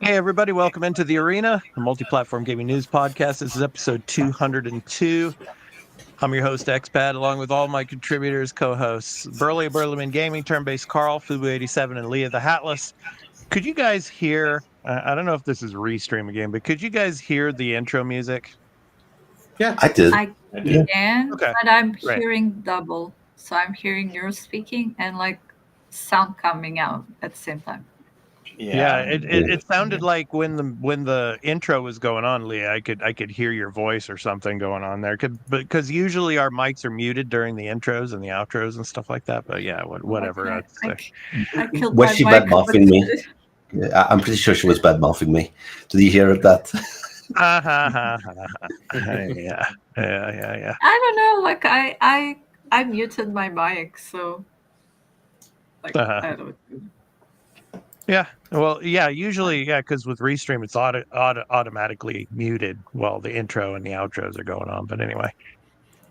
Hey, everybody, welcome into the Arena, a multi-platform gaming news podcast. This is episode 202. I'm your host, Xpad, along with all my contributors, co-hosts, Burley of Burleman Gaming, Turn-Based Carl, Fubu87, and Leah the Hatless. Could you guys hear, I don't know if this is restream again, but could you guys hear the intro music? Yeah, I did. I can, Okay, but I'm great. hearing double. So I'm hearing yours speaking and like sound coming out at the same time. Yeah, it sounded like when the intro was going on, Leah, I could hear your voice or something going on there. Because usually our mics are muted during the intros and the outros and stuff like that. But yeah, whatever. Okay. I killed Was my she mic, bad mouthing but- me? Yeah, I'm pretty sure she was bad mouthing me. Did you hear that? Yeah. I don't know. Like I muted my mic, so like I don't know. Yeah. Well, yeah. Usually, yeah, because with Restream, it's automatically muted while the intro and the outros are going on. But anyway.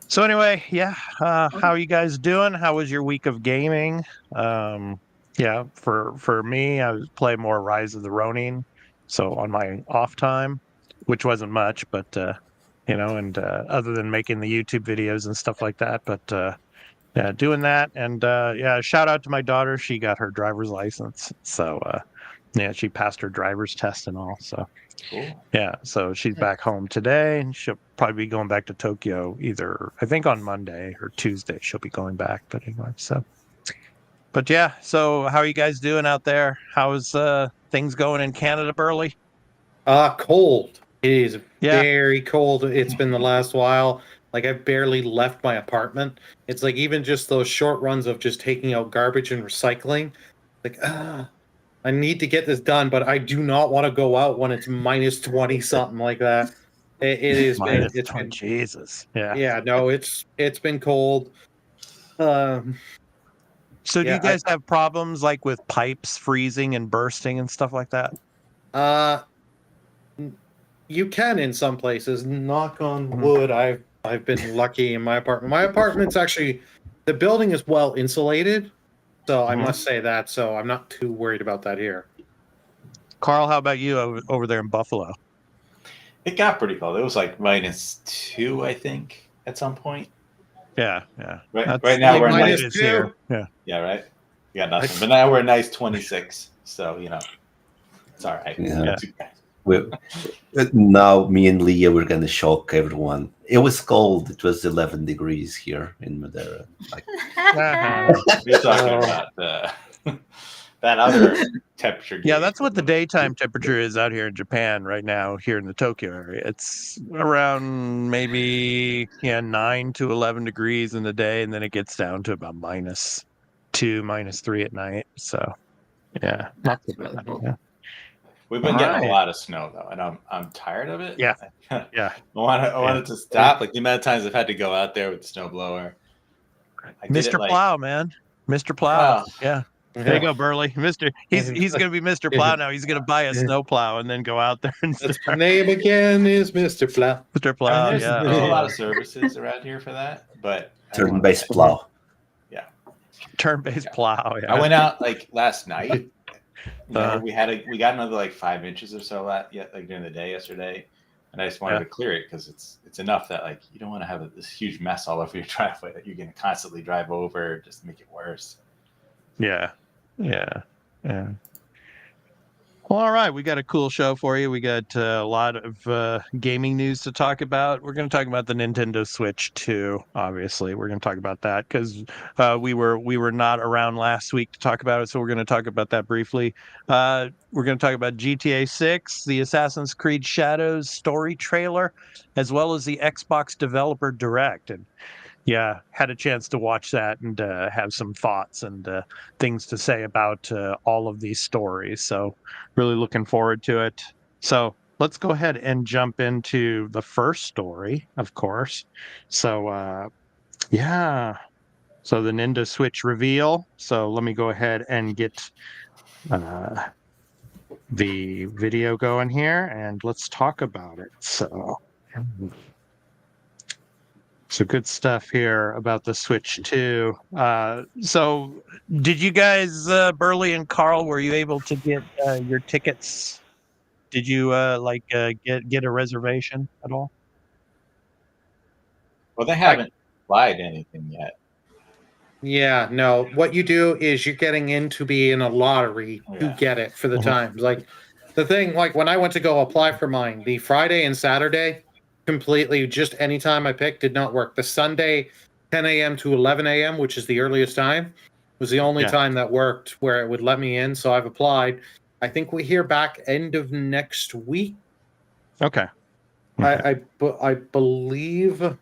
So anyway, yeah. How are you guys doing? How was your week of gaming? Yeah, for me, I was playing more Rise of the Ronin, so on my off time, which wasn't much, but and other than making the YouTube videos and stuff like that, but yeah, doing that, and yeah, shout out to my daughter. She got her driver's license, so yeah, she passed her driver's test and all. So cool. yeah, so she's back home today, and she'll probably be going back to Tokyo either, I think, on Monday or Tuesday. She'll be going back, but anyway, so. But yeah, so how are you guys doing out there? How's things going in Canada, Burley? Cold. It is Yeah. very cold. It's been the last while. Like I've barely left my apartment. It's like even just those short runs of just taking out garbage and recycling. Like, I need to get this done, but I do not want to go out when it's minus 20 something like that. It is Minus it's 20, been Jesus. Yeah. yeah. No, it's been cold. So do Yeah, you guys have problems like with pipes freezing and bursting and stuff like that? You can in some places. Knock on Mhm. wood. I've been lucky in my apartment. My apartment's actually, the building is well insulated, so I Mhm. must say that. So I'm not too worried about that here. Carl, how about you over there in Buffalo? It got pretty cold. It was like -2, I think, at some point. Yeah. Right That's now like we're what minus it is two. here. Yeah. Yeah, right? We got nothing. But now we're a nice 26. So, it's all right. Yeah. Not too bad. Now, me and Leah were going to shock everyone. It was cold. It was 11 degrees here in Madeira. Like, We're talking about that other temperature. Yeah, that's what the daytime temperature is out here in Japan right now, here in the Tokyo area. It's around maybe 9 to 11 degrees in the day, and then it gets down to about -2, -3 at night. So, yeah, not That's too really bad. cool. Yeah. We've been getting Alright. a lot of snow, though, and I'm tired of it. Yeah. I Yeah. wanted to stop. Like the amount of times I've had to go out there with the snowblower. I did Mr. it, like- Plow, man. Mr. Plow. Oh. Yeah. There you go, Burley. He's gonna be Mr. Plow now. He's gonna buy a snow plow and then go out there and That's my name again is Mr. Plow. Mr. I Plow. mean, Yeah. there's a lot Oh, of services around here for that, but I don't wanna turn-based pay. plow. turn-based plow. Yeah. I went out like last night. Uh-huh. We got another like 5 inches or so like during the day yesterday, and I just wanted Yeah. to clear it because it's enough that like you don't want to have this huge mess all over your driveway that you're going to constantly drive over, just make it worse. Yeah. Well, all right, we got a cool show for you. We got a lot of gaming news to talk about. We're going to talk about the Nintendo Switch 2. Obviously, we're going to talk about that because we were not around last week to talk about it, so we're going to talk about that briefly. We're going to talk about GTA 6, the Assassin's Creed Shadows story trailer, as well as the Xbox Developer Direct. And yeah, had a chance to watch that and have some thoughts and things to say about all of these stories. So really looking forward to it. So let's go ahead and jump into the first story, of course. So yeah, so the Nintendo Switch reveal. So let me go ahead and get the video going here and let's talk about it. So good stuff here about the Switch 2. So did you guys, Burley and Carl, were you able to get your tickets Did you get a reservation at all? Well, they haven't applied anything yet. Yeah, no. What you do is you're getting in to be in a lottery to Yeah. get it for the Mhm. times. Like the thing, like when I went to go apply for mine, the Friday and Saturday, completely just any time I picked did not work. The Sunday, 10 a.m. to 11 a.m., which is the earliest time, was the only Yeah. time that worked where it would let me in. So I've applied. I think we hear back end of next week. Okay. I believe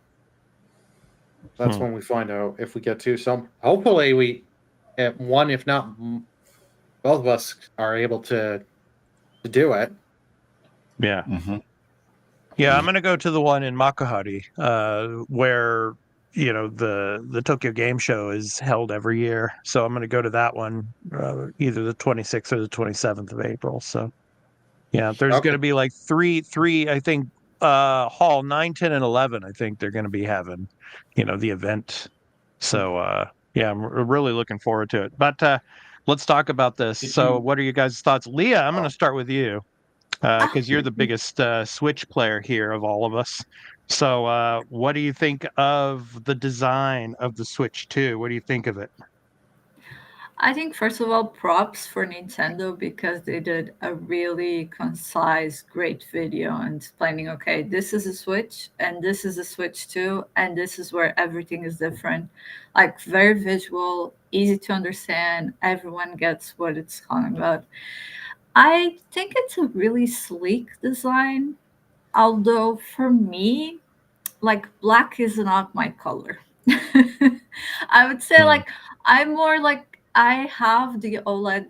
that's Hmm. when we find out if we get to. So hopefully we, one if not both of us, are able to do it. Yeah. Mhm. Yeah, I'm gonna go to the one in Makuhari, where the Tokyo Game Show is held every year. So I'm gonna go to that one, either the 26th or the 27th of April. So yeah, there's Okay. gonna be like three, I think, hall 9, 10, and 11. I think they're gonna be having, the event. So yeah, I'm really looking forward to it. But let's talk about this. Did So you- what are you guys' thoughts, Leah? I'm gonna start with you. Because you're the Okay. biggest Switch player here of all of us. So, what do you think of the design of the Switch 2? What do you think of it? I think first of all, props for Nintendo because they did a really concise, great video and explaining, okay, this is a Switch and this is a Switch 2, and this is where everything is different. Like very visual, easy to understand. Everyone gets what it's talking about. I think it's a really sleek design, although for me, like black is not my color. I would say Hmm. like I'm more like I have the OLED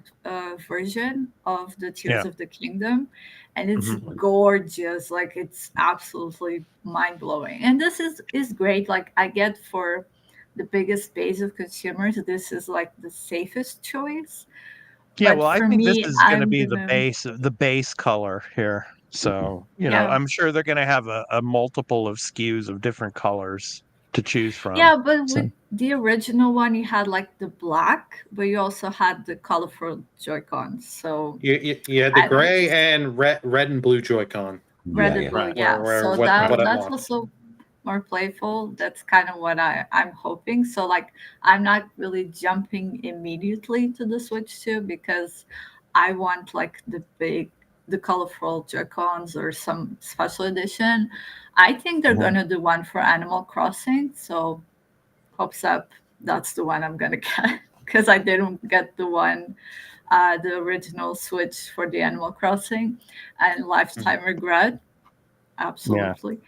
version of the Tears Yeah. of the Kingdom, and it's Mhm. gorgeous. Like it's absolutely mind blowing. And this is great. Like I get for the biggest base of consumers, this is like the safest choice. Yeah, But well, I for think this me, is going to I'm be gonna the base color here. So, yeah. I'm sure they're going to have a multiple of SKUs of different colors to choose from. Yeah, but So, with the original one, you had like the black, but you also had the colorful Joy-Cons. So You had the I don't gray and red and blue Joy-Con. red Yeah, and yeah. blue, Right. yeah. Where So what that it that's wants. also more playful. That's kind of what I'm hoping. So like I'm not really jumping immediately to the Switch 2 because I want like the colorful Joy-Cons or some special edition. I think they're Mhm. gonna do one for Animal Crossing. So hopes up that's the one I'm gonna get because I didn't get the original Switch for the Animal Crossing, and lifetime regret. Absolutely.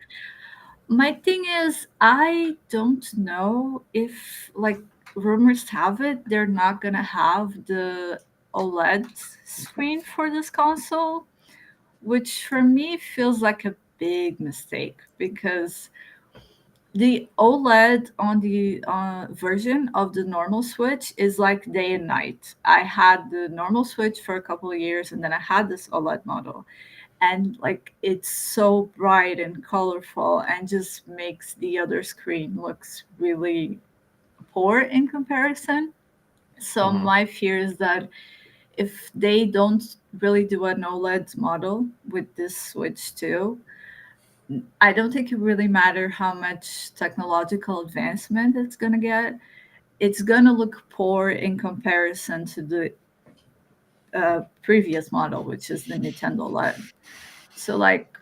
My thing is, I don't know if, like, rumors have it, they're not gonna have the OLED screen for this console, which for me feels like a big mistake because the OLED on the version of the normal Switch is like day and night. I had the normal Switch for a couple of years and then I had this OLED model. And like it's so bright and colorful and just makes the other screen looks really poor in comparison. So Mhm. my fear is that if they don't really do an OLED model with this Switch too, I don't think it really matter how much technological advancement it's gonna get. It's gonna look poor in comparison to the previous model, which is the Nintendo LED. So, like,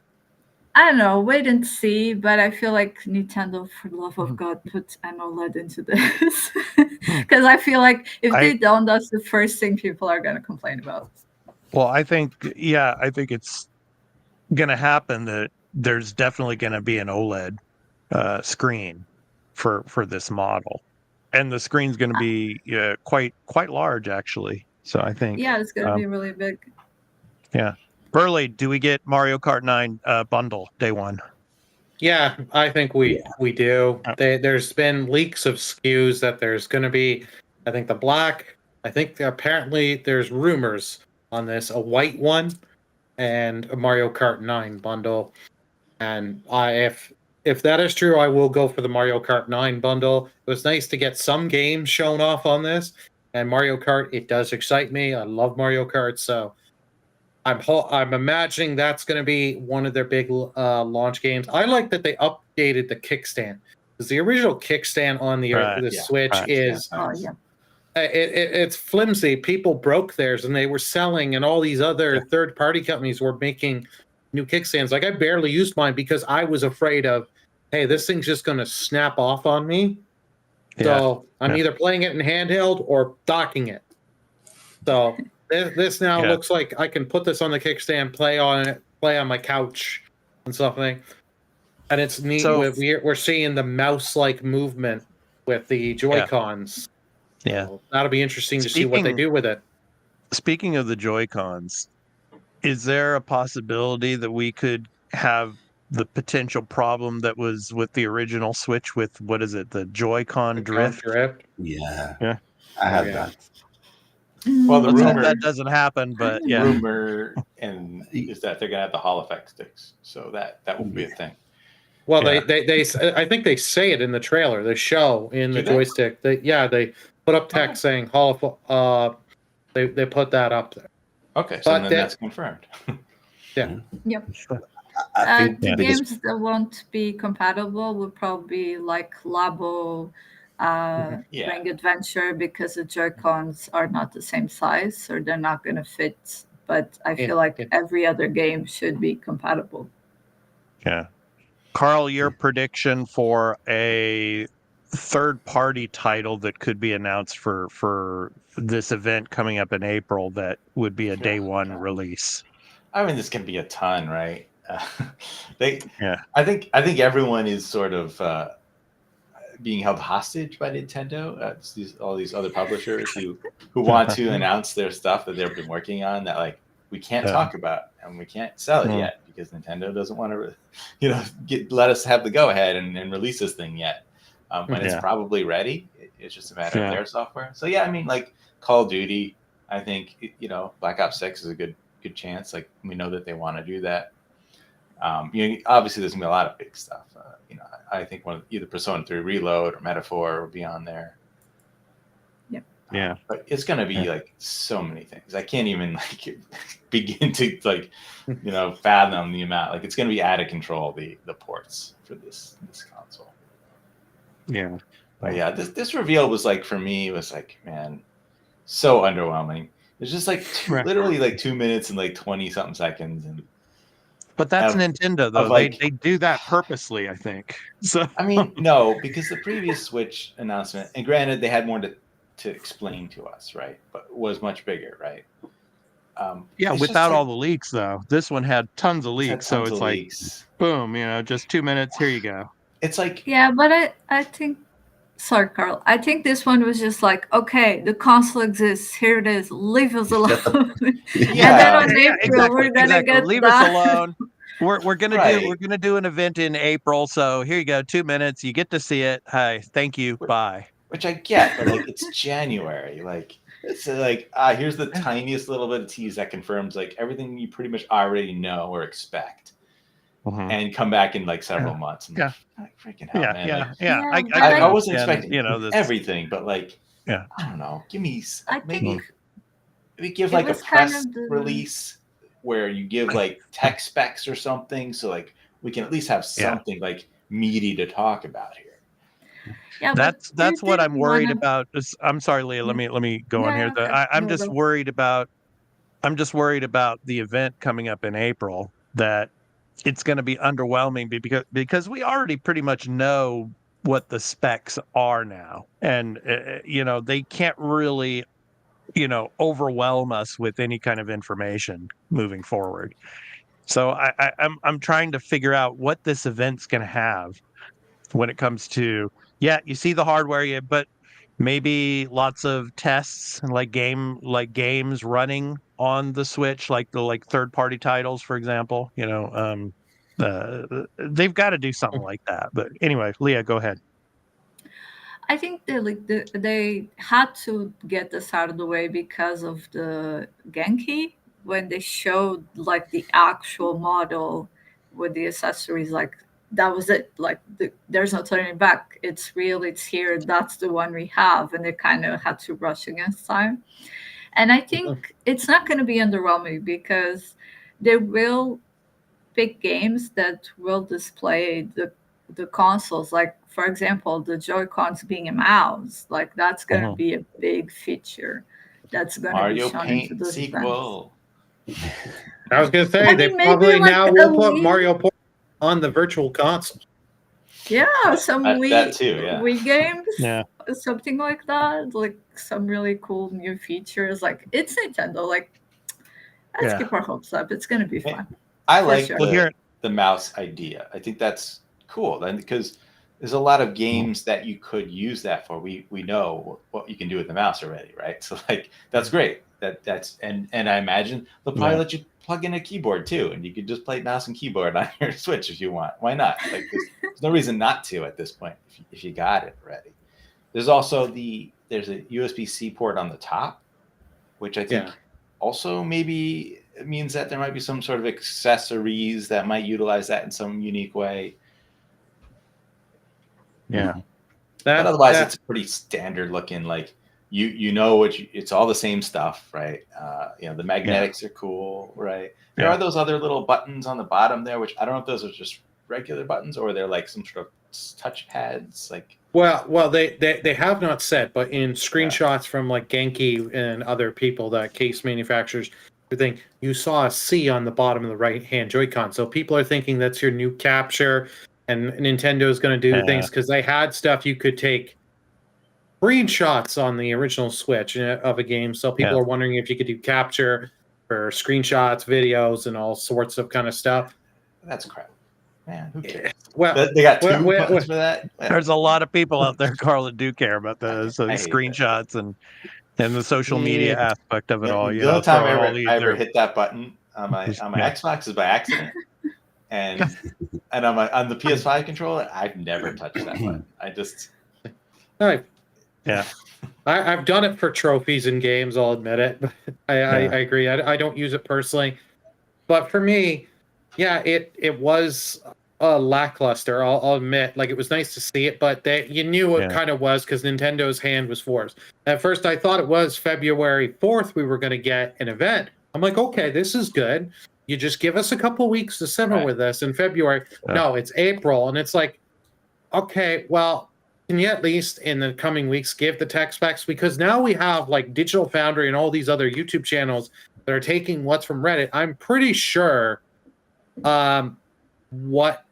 I don't know, wait and see. But I feel like Nintendo, for the love of God, put an OLED into this because I feel like if I they don't, that's the first thing people are gonna complain about. well, I think it's going to happen that there's definitely going to be an OLED screen for this model, and the screen's going to be quite large actually. So I think, Yeah, it's gonna be really big. yeah. Burley, do we get Mario Kart 9 bundle day one? Yeah, I think we do. Oh. There's been leaks of SKUs that there's going to be, I think the black. I think apparently there's rumors on this, a white one and a Mario Kart 9 bundle. And if that is true, I will go for the Mario Kart 9 bundle. It was nice to get some games shown off on this. And Mario Kart, it does excite me. I love Mario Kart, so I'm imagining that's going to be one of their big launch games. I like that they updated the kickstand, because the original kickstand on the Switch is it's flimsy. People broke theirs and they were selling, and all these other third-party companies were making new kickstands. Like, I barely used mine because I was afraid of, hey, this thing's just going to snap off on me. So I'm either playing it in handheld or docking it. So this now looks like I can put this on the kickstand, play on my couch and something. And it's neat. So, we're seeing the mouse-like movement with the Joy-Cons. Yeah. So that'll be interesting to see what they do with it. Speaking of the Joy-Cons, is there a possibility that we could have the potential problem that was with the original Switch with, what is it, the Joy-Con drift? Yeah. I had that. Well, the rumor that doesn't happen, but rumor is that they're gonna have the Hall effect sticks, so that won't be a thing. Well, they I think they say it in the trailer. They show in the joystick. They put up text saying Hall. They put that up there. Okay, so then that's confirmed. Yeah. Yep. I think the games that won't be compatible will probably be like Labo, Ring Adventure, because the Joy-Cons are not the same size, so they're not going to fit. But I feel like every other game should be compatible. Yeah. Carl, your prediction for a third-party title that could be announced for this event coming up in April that would be a day one release? I mean, this can be a ton, right? I think everyone is sort of being held hostage by Nintendo. All these other publishers who want to announce their stuff that they've been working on that, like, we can't talk about and we can't sell it yet because Nintendo doesn't want to, let us have the go ahead and release this thing yet. When it's probably ready, it's just a matter of their software. So I mean, like Call of Duty, I think Black Ops 6 is a good chance. Like, we know that they want to do that. Obviously there's gonna be a lot of big stuff. I think either Persona 3 Reload or Metaphor will be on there. Yeah. But it's gonna be like so many things. I can't even begin to fathom the amount. Like, it's gonna be out of control, the ports for this console. Yeah. But this reveal was like, for me, was like, man, so underwhelming. It's just like literally like 2 minutes and like 20 something seconds, but that's Nintendo though. They do that purposely, I think. So I mean, no, because the previous Switch announcement, and granted they had more to explain to us, right? But was much bigger, right? Without all the leaks though. This one had tons of leaks, so it's like boom, just 2 minutes, here you go. It's like but I think, sorry, Carl. I think this one was just like, okay, the console exists. Here it is. Leave us alone. And then on April, we're gonna get leave that. us alone. We're gonna do an event in April. So here you go, 2 minutes. You get to see it. Hi, thank you. Bye. Which I get, but like, it's January. Like, it's like here's the tiniest little bit of tease that confirms like everything you pretty much already know or expect. And come back in like several months. And freaking hell, man. I wasn't expecting everything, but like, I don't know. Give me maybe give like a press release where you give like tech specs or something, so like we can at least have something like meaty to talk about here. Yeah, that's what I'm worried about. I'm sorry, Leah. Let me go on here. I'm just worried about the event coming up in April, that it's going to be underwhelming because we already pretty much know what the specs are now, and they can't really overwhelm us with any kind of information moving forward. So I'm trying to figure out what this event's going to have when it comes to you see the hardware, but maybe lots of tests and like games running on the Switch, like third-party titles, for example. They've got to do something like that. But anyway, Leah, go ahead. I think they had to get this out of the way because of the Genki, when they showed like the actual model with the accessories. Like, that was it. Like, there's no turning back. It's real. It's here. That's the one we have. And they kind of had to rush against time. And I think it's not going to be underwhelming because they will pick games that will display the consoles. Like, for example, the Joy-Cons being a mouse. Like, that's going to be a big feature. That's going to be shown Paint into those sequel. I was going to say, they maybe probably like now a will put Wii. Mario Party on the virtual console. Yeah, some that too, yeah. Wii games. Yeah. Something like that. Like, some really cool new features. Like, it's Nintendo. Like, let's keep our hopes up. It's going to be fun. I like sure. the mouse idea. I think that's cool. Then, because there's a lot of games that you could use that for. We know what you can do with the mouse already, right? So like that's great. That's and I imagine they'll probably let you plug in a keyboard too, and you could just play mouse and keyboard on your Switch if you want. Why not? Like there's no reason not to at this point if you got it already. There's also there's a USB-C port on the top, which I think also maybe means that there might be some sort of accessories that might utilize that in some unique way. Yeah. But otherwise, it's pretty standard looking. Like you know it's all the same stuff, right? The magnetics are cool, right? There are those other little buttons on the bottom there, which I don't know if those are just regular buttons or they're like some sort of touch pads. Like well, they have not said, but in screenshots from like Genki and other people, that case manufacturers, everything, you saw a C on the bottom of the right hand Joy-Con. So people are thinking that's your new capture. And Nintendo is going to do things because they had stuff you could take screenshots on the original Switch of a game. So people are wondering if you could do capture for screenshots, videos, and all sorts of kind of stuff. That's crap. Man, who cares? Well, they got two buttons for that. There's a lot of people out there, Carl, that do care about the screenshots and the social media aspect of it all. The only time I ever hit that button on my Xbox is by accident. And on the PS5 controller, I've never touched that button. I've done it for trophies in games. I'll admit it. I agree. I don't use it personally, but for me, it was lackluster. I'll admit. Like, it was nice to see it, but you knew it kind of was because Nintendo's hand was forced. At first, I thought it was February 4th we were going to get an event. I'm like, okay, this is good. You just give us a couple weeks to simmer with this in February. No, it's April. And it's like, okay, well, can you at least in the coming weeks give the tech specs? Because now we have like Digital Foundry and all these other YouTube channels that are taking what's from Reddit. I'm pretty sure what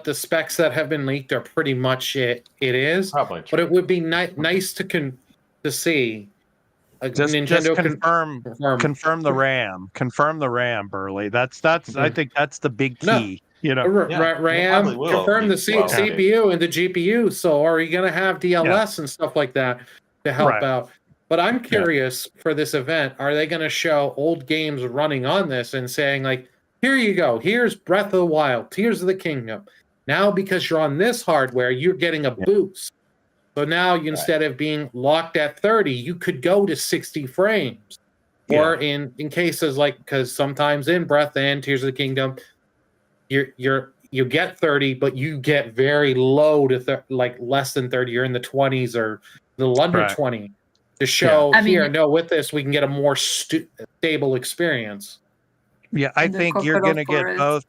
the specs that have been leaked are pretty much it is. Probably true. But it would be nice to see. Just confirm the RAM. Confirm the RAM, Burley. That's I think that's the big key. RAM, confirm the CPU and the GPU. So are you going to have DLS and stuff like that to help out? But I'm curious for this event, are they going to show old games running on this and saying like, here you go, here's Breath of the Wild, Tears of the Kingdom. Now because you're on this hardware, you're getting a boost. So now instead of being locked at 30, you could go to 60 frames. Or in cases like, because sometimes in Breath and Tears of the Kingdom, you get 30, but you get very low to like less than 30. You're in the 20s or the under 20 to show with this we can get a more stable experience. Yeah, I think you're going to get both.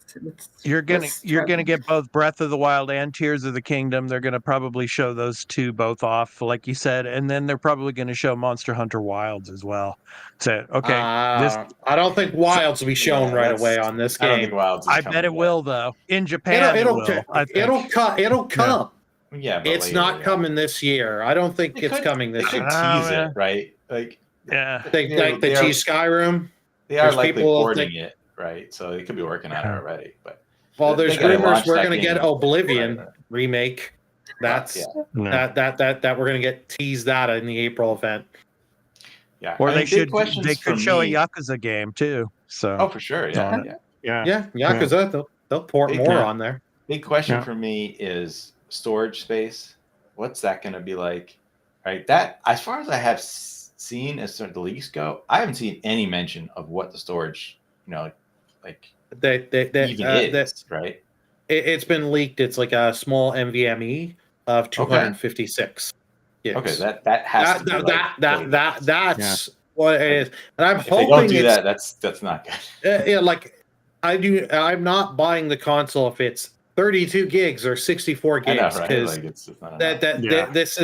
You're going to get both Breath of the Wild and Tears of the Kingdom. They're going to probably show those two both off, like you said, and then they're probably going to show Monster Hunter Wilds as well. So, okay, I don't think Wilds will be shown right away on this game. I don't think Wilds. I bet it will, though. In Japan, it'll come. Yeah, but it's not coming this year. I don't think it's coming this year. They could tease it, right? Like, they tease Skyrim. They are likely porting it, right? So they could be working on it already. But there's rumors we're going to get Oblivion remake. That's that we're going to get teased that in the April event. Yeah, or they could show a Yakuza game too. So for sure, yeah. Yakuza they'll port more on there. Big question for me is storage space. What's that going to be like? Right, that as far as I have seen as the leaks go, I haven't seen any mention of what the storage, like they even is, right? It's been leaked. It's like a small NVMe of 256 gigs. Okay, that has to be what it is, and I'm If hoping they don't do that, that's not good. yeah, like I'm not buying the console if it's 32 gigs or 64 gigs, I know, right? because Like it's not enough. this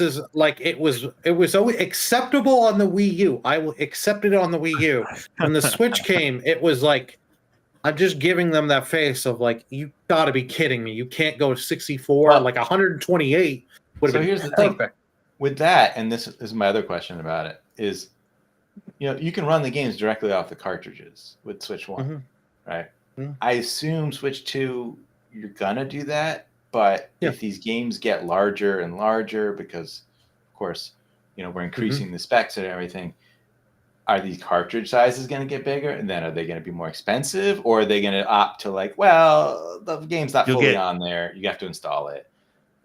is like it was always acceptable on the Wii U. I will accept it on the Wii U. When the Switch came, it was like, I'm just giving them that face of like, you got to be kidding me. You can't go 64, Well, like 128 would have so been here's the perfect. thing with that, and this is my other question about it, is, you know, you can run the games directly off the cartridges with Switch 1, right? I assume Switch 2, you're gonna do that, but if these games get larger and larger, because of course, you know, we're increasing the specs and everything, are these cartridge sizes going to get bigger, and then are they going to be more expensive, or are they going to opt to like, well, the game's not fully on there, you have to install it,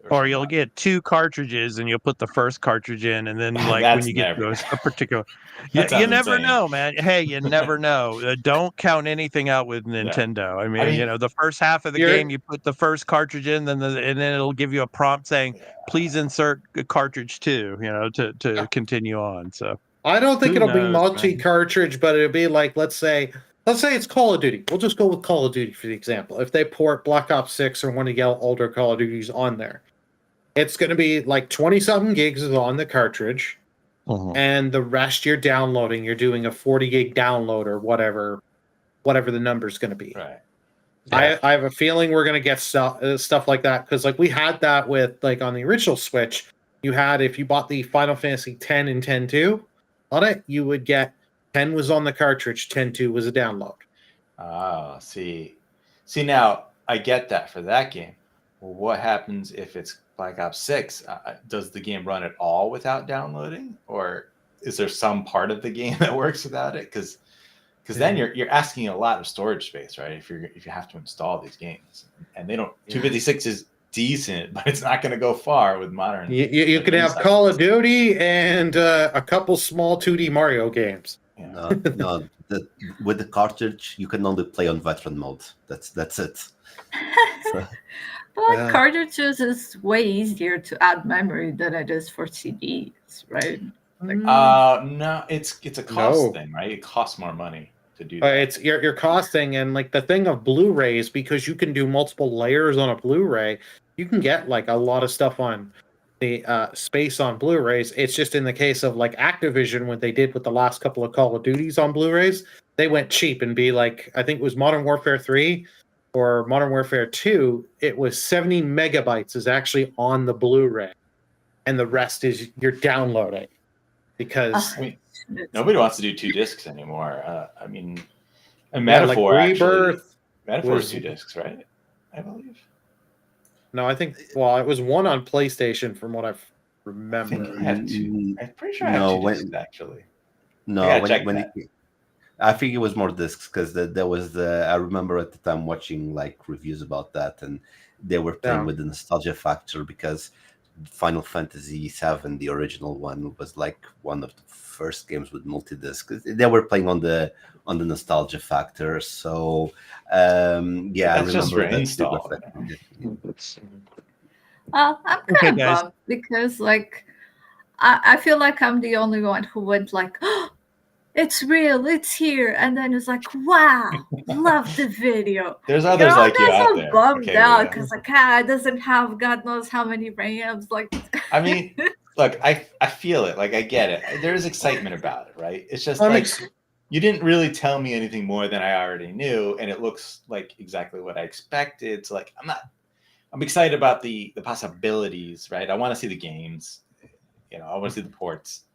or you'll get 2 cartridges and you'll put the first cartridge in, and then like when you get to a particular, you never know, man. Hey, you never know. Don't count anything out with Nintendo. I mean, you know, the first half of the game, you put the first cartridge in, and then it'll give you a prompt saying, please insert cartridge 2, you know, to continue on. So I don't think it'll be multi-cartridge, but it'll be like, let's say it's Call of Duty. We'll just go with Call of Duty for the example. If they port Black Ops 6 or one of the older Call of Duties on there, it's going to be like 20-something gigs is on the cartridge, and the rest you're downloading. You're doing a 40 gig download or whatever the number's going to be. Right. Yeah. I have a feeling we're going to get stuff like that, because like we had that with like on the original Switch. You had, if you bought the Final Fantasy 10 and 10-2 on it, you would get 10 was on the cartridge, 10-2 was a download. Oh, see now I get that for that game. Well, what happens if it's Black Ops 6? Does the game run at all without downloading, or is there some part of the game that works without it? Because then you're asking a lot of storage space, right? If you have to install these games, and they don't. 256 is decent, but it's not going to go far with modern. You could have Call of Duty and a couple small 2D Mario games. Yeah. No. With the cartridge, you can only play on veteran mode. That's it. But cartridges is way easier to add memory than it is for CDs, right? Like, no, it's a cost thing, right? It costs more money to do that. It's you're costing, and like the thing of Blu-rays, because you can do multiple layers on a Blu-ray, you can get like a lot of stuff on the space on Blu-rays. It's just in the case of like Activision, what they did with the last couple of Call of Duties on Blu-rays, they went cheap and be like, I think it was Modern Warfare 3 or Modern Warfare 2, it was 70 megabytes is actually on the Blu-ray, and the rest is you're downloading. Because nobody wants to do 2 discs anymore. I mean, a Metaphor Metaphor's 2 discs, right? I believe. No, I think. Well, it was one on PlayStation, from what I remember. I have 2. I'm pretty sure I have 2 discs actually. No, I think it was more discs, because there was I remember at the time watching like reviews about that, and they were playing with the nostalgia factor, because Final Fantasy VII, the original one, was like one of the first games with multi-disc. They were playing on the nostalgia factor. So that's I remember just for that install. I'm kind of bummed, because like I feel like I'm the only one who went like, oh, it's real, it's here, and then it's like, wow, love the video. There's others like you out there. Bummed out because like, it doesn't have God knows how many RAMs. Like, I mean, look, I feel it. Like, I get it. There is excitement about it, right? It's just like you didn't really tell me anything more than I already knew, and it looks like exactly what I expected. So like, I'm excited about the possibilities, right? I want to see the games. You know, I want to see the ports.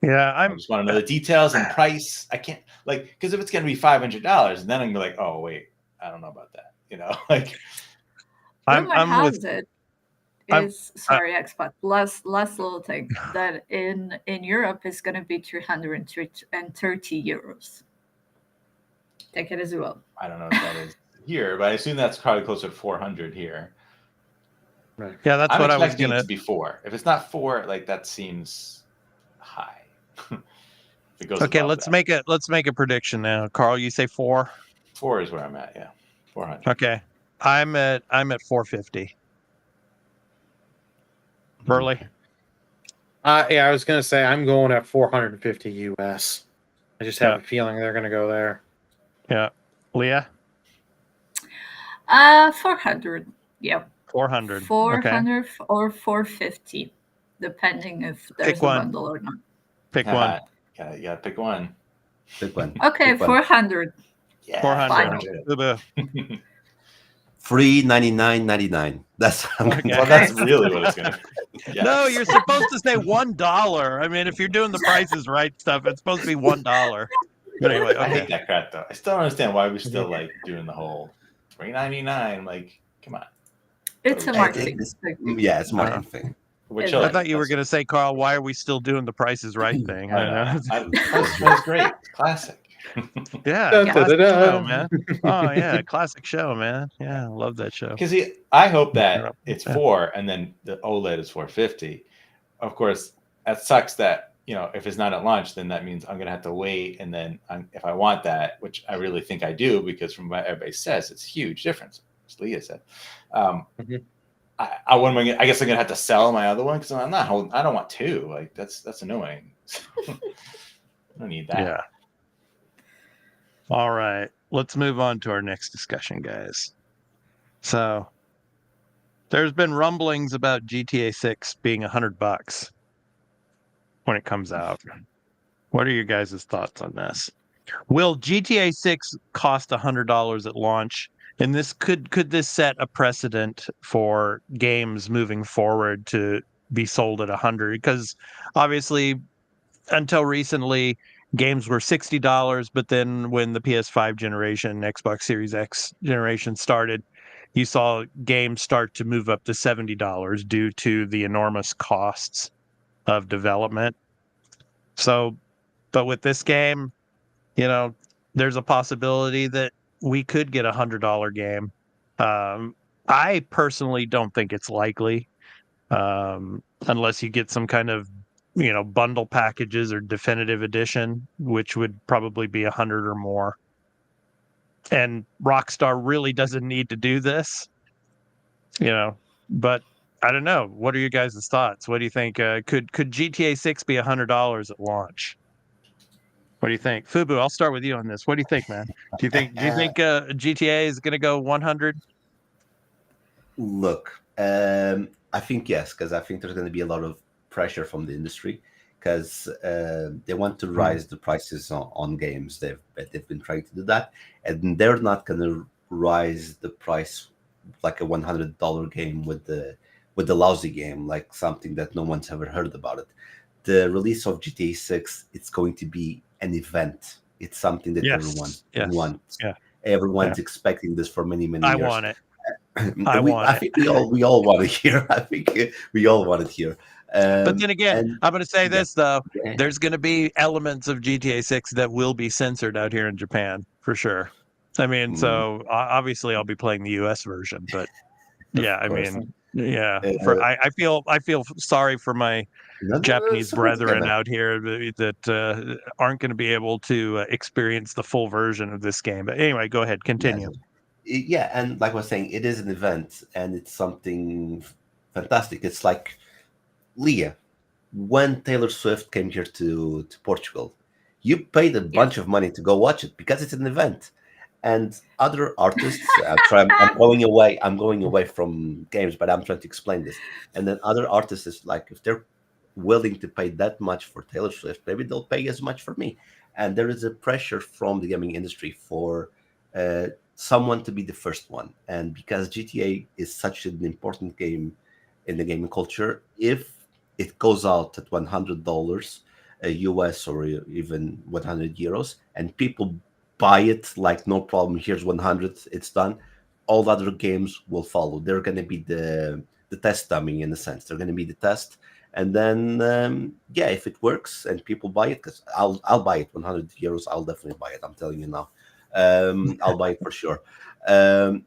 Yeah, I just want to know the details and price. I can't, like, because if it's going to be $500, then I'm gonna be like, oh wait, I don't know about that. You know, like I'm with it. Sorry, Xbox. Last little thing that in Europe is going to be 330 euros. Take it as well. I don't know what that is here, but I assume that's probably closer to 400 here. Right. Yeah, that's what I was going to be 4. If it's not 4, like that seems high. Okay, let's make a prediction now. Carl, you say 4? 4 is where I'm at. Yeah, 400. Okay, I'm at 450. Burley. Yeah, I was gonna say I'm going at 450 US. I just have a feeling they're gonna go there. Yeah, Leah. 400. Yep. 400. 400 or 450, depending if there's a bundle or not. Pick one. Yeah, you gotta pick one. Pick one. Okay, Pick one. 400. Yeah, 400. $399.99. That's well, that's really what it's gonna be. Yes. No, you're supposed to say $1. I mean, if you're doing the prices right stuff, it's supposed to be $1. But anyway, I okay. hate that crap though. I still don't understand why we're still like doing the whole $3.99. Like, come on. It's a marketing thing. Yeah, it's a marketing thing. I thought you were going to say, Carl, why are we still doing the Price is Right thing? I know. That's great. Classic. Yeah, classic show, man. Oh, yeah, classic show, man. Yeah, I love that show. Because I hope that it's 4 and then the OLED is 450. Of course, that sucks that, if it's not at launch, then that means I'm going to have to wait. And then if I want that, which I really think I do, because from what everybody says, it's a huge difference, as Leah said. I guess I'm gonna have to sell my other one because I'm not holding. I don't want 2. Like that's annoying. I don't need that. Yeah. All right, let's move on to our next discussion, guys. So, there's been rumblings about GTA 6 being $100 when it comes out. What are your guys' thoughts on this? Will GTA 6 cost $100 at launch? And this could this set a precedent for games moving forward to be sold at $100? Because obviously, until recently, games were $60. But then when the PS5 generation, Xbox Series X generation started, you saw games start to move up to $70 due to the enormous costs of development. So, but with this game, there's a possibility that we could get a $100 game. I personally don't think it's likely, unless you get some kind of, bundle packages or definitive edition, which would probably be $100 or more. And Rockstar really doesn't need to do this, but I don't know. What are your guys' thoughts? What do you think? Could GTA 6 be $100 at launch? What do you think, Fubu? I'll start with you on this. What do you think, man? Do you think GTA is going to go 100? Look, I think yes, because I think there's going to be a lot of pressure from the industry because they want to rise the prices on games. They've been trying to do that, and they're not going to rise the price like a $100 game with the lousy game, like something that no one's ever heard about it. The release of GTA 6, it's going to be an event. It's something that everyone wants. Yeah. Everyone's expecting this for many years. I want it. I think we all want it here. I think we all want it here. But then again, I'm going to say this though: there's going to be elements of GTA 6 that will be censored out here in Japan for sure. I mean, so obviously I'll be playing the US version, but I mean, I feel sorry for my Japanese brethren out here that aren't going to be able to experience the full version of this game. But anyway, go ahead, continue. Yeah, and like I was saying, it is an event, and it's something fantastic. It's like Leah, when Taylor Swift came here to Portugal, you paid a bunch of money to go watch it because it's an event. And other artists, I'm going away from games, but I'm trying to explain this. And then other artists is like, if they're willing to pay that much for Taylor Swift, maybe they'll pay as much for me. And there is a pressure from the gaming industry for someone to be the first one. And because GTA is such an important game in the gaming culture, if it goes out at $100 US or even 100 euros, and people buy it like no problem, here's 100, it's done, all other games will follow. They're going to be the test dummy, in a sense. They're going to be the test. And then, if it works and people buy it, because I'll buy it, 100 euros, I'll definitely buy it. I'm telling you now. I'll buy it for sure. And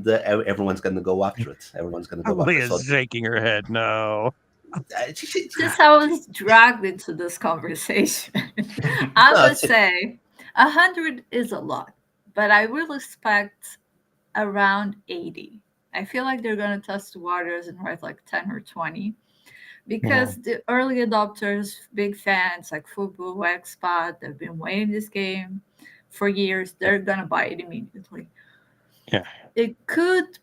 everyone's going to go after it. Everyone's going to go after it. Leah's shaking her head. No. Just I was dragged into this conversation. I would say 100 is a lot, but I will expect around 80. I feel like they're going to test the waters and write like 10 or 20. because the early adopters, big fans like Fubu, Xbot, they've been waiting this game for years. They're gonna buy it immediately. Yeah. It could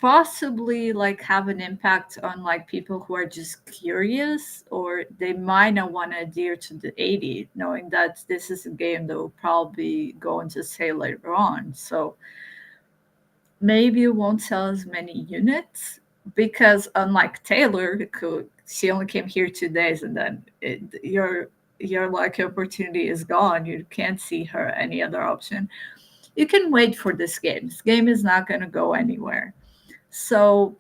possibly like have an impact on like people who are just curious, or they might not want to adhere to the 80, knowing that this is a game that will probably go into sale later on. So maybe it won't sell as many units, because unlike Taylor, she only came here 2 days, and then your lucky opportunity is gone. You can't see her any other option. You can wait for this game. This game is not going to go anywhere. So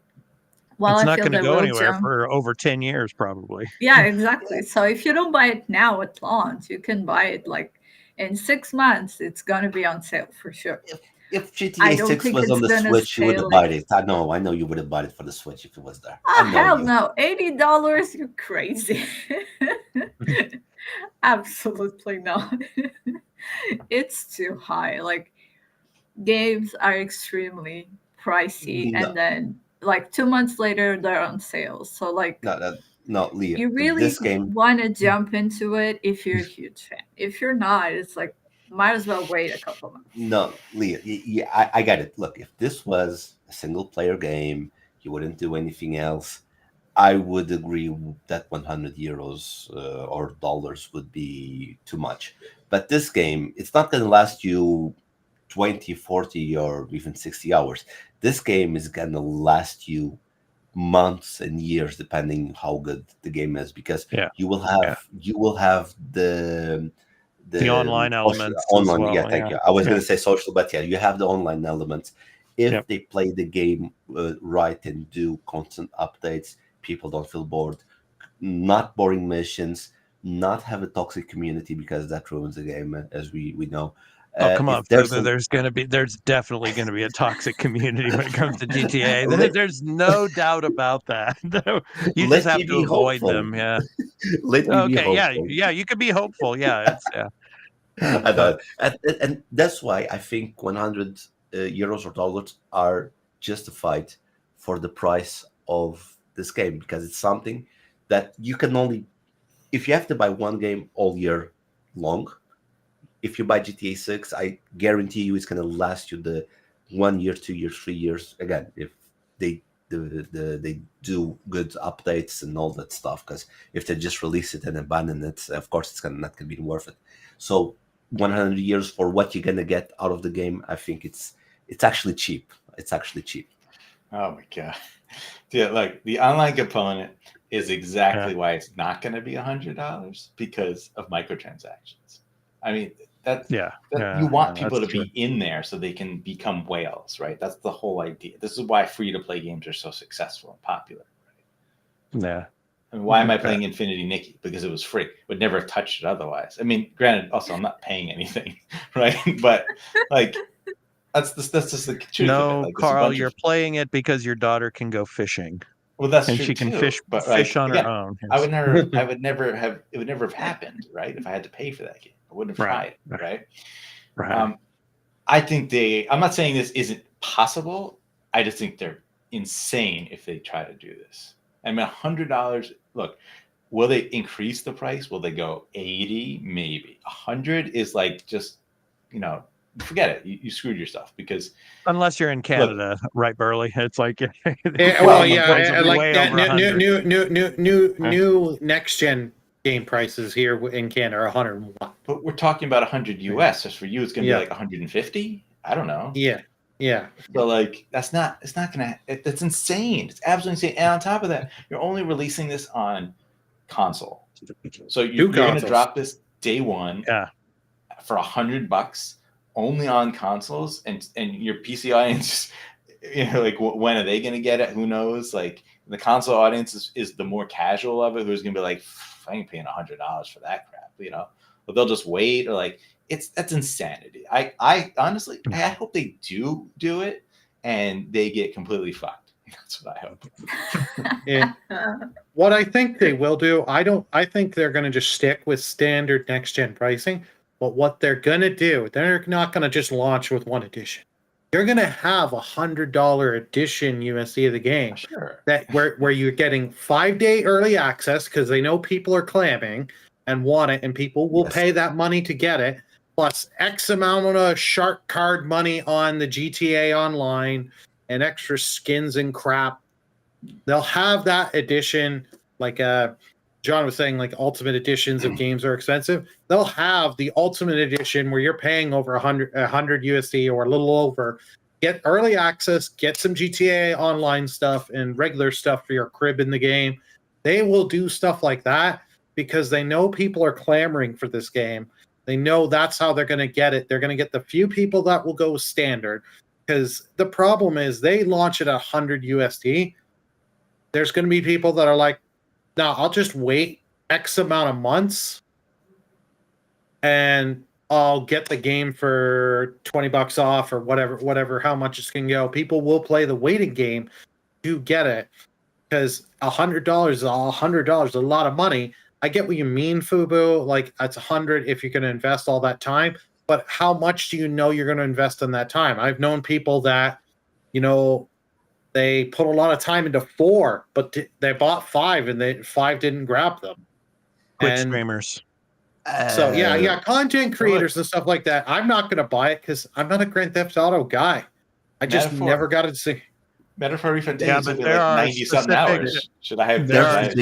while it's I not feel going to that go will anywhere jump, for over 10 years, probably. yeah, exactly. So if you don't buy it now at launch, you can buy it like in 6 months. It's going to be on sale for sure. If I GTA don't 6 think was it's on the gonna Switch, you would stay have like- bought it. I know you would have bought it for the Switch if it was there. Oh, I know hell you. no. $80? You're crazy. Absolutely not. It's too high. Like, games are extremely pricey, No. and then like 2 months later they're on sale. So like, No, Leah. you really This game, want to jump into it if you're a huge fan. If you're not, it's like, might as well wait a couple months. no, Leah. Yeah, I get it. Look, if this was a single player game, you wouldn't do anything else. I would agree that 100 euros or dollars would be too much. But this game, it's not going to last you 20, 40, or even 60 hours. This game is going to last you months and years, depending how good the game is, because you will have the online elements. Online, as well. thank you. I was going to say social, but you have the online elements. If they play the game right and do constant updates, people don't feel bored, not boring missions, not have a toxic community, because that ruins the game, as we know. Oh, come on! There's definitely going to be a toxic community when it comes to GTA. There's no doubt about that. You just have to avoid them. Yeah. Yeah. You could be hopeful. Yeah. And that's why I think 100 euros or dollars are justified for the price of this game, because it's something that you can only, if you have to buy one game all year long. If you buy GTA 6, I guarantee you it's going to last you the 1 year, 2 years, 3 years. Again, if they do good updates and all that stuff, because if they just release it and abandon it, of course it's not going to be worth it. So 100 years for what you're going to get out of the game, I think it's actually cheap. It's actually cheap. Oh my god. Yeah, like the online component is exactly why it's not going to be $100, because of microtransactions. I mean, you want people to be in there so they can become whales, right? That's the whole idea. This is why free-to-play games are so successful and popular, right? Yeah. I mean, why am I playing Infinity Nikki? Because it was free. Would never have touched it otherwise. I mean, granted, also I'm not paying anything, right? But like, that's just the truth. No, of it. Like, Carl, you're playing it because your daughter can go fishing. Well, that's and true she can too, fish but on her own. Yes. I would never have happened, right? If I had to pay for that game, I wouldn't have tried, right? I think I'm not saying this isn't possible. I just think they're insane if they try to do this. I mean, $100. Look, will they increase the price? Will they go 80? Maybe 100 is like just, forget it. You screwed yourself, because unless you're in Canada, right, Burley? It's like like new next gen game prices here in Canada are 101. But we're talking about 100 US. So for you, it's going to be like 150. I don't know. Yeah. So like that's insane. It's absolutely insane. And on top of that, you're only releasing this on console. So you're going to drop this day one for $100 only on consoles, and your PC audience, like when are they going to get it? Who knows? Like the console audience is the more casual of it, who's going to be like, I ain't paying $100 for that crap, but they'll just wait, or like that's insanity. I honestly, I hope they do it and they get completely fucked. That's what I hope. What I think they will do, I think they're going to just stick with standard next gen pricing. But what they're going to do, they're not going to just launch with one edition. you're going to have $100 edition USD of the game. Sure. That where you're getting 5-day early access because they know people are clamming and want it, and people will pay that money to get it, plus X amount of shark card money on the GTA Online and extra skins and crap. They'll have that edition, like John was saying, like ultimate editions of games are expensive. They'll have the ultimate edition where you're paying over 100 USD or a little over. Get early access, get some GTA Online stuff and regular stuff for your crib in the game. They will do stuff like that because they know people are clamoring for this game. They know that's how they're going to get it. They're going to get the few people that will go standard, because the problem is they launch it at 100 USD. There's going to be people that are like, no, I'll just wait X amount of months and I'll get the game for $20 off or whatever, how much it's going to go. People will play the waiting game to get it because $100 is $100, a lot of money. I get what you mean, Fubu. Like, it's 100 if you're going to invest all that time. But how much do you know you're going to invest in that time? I've known people that, they put a lot of time into 4, but they bought 5, and 5 didn't grab them. Twitch streamers. So yeah, content creators and stuff like that. I'm not going to buy it because I'm not a Grand Theft Auto guy. I just never got to see. Metaphor refund Yeah, days but would be there are 90 something hours. Should I have? Should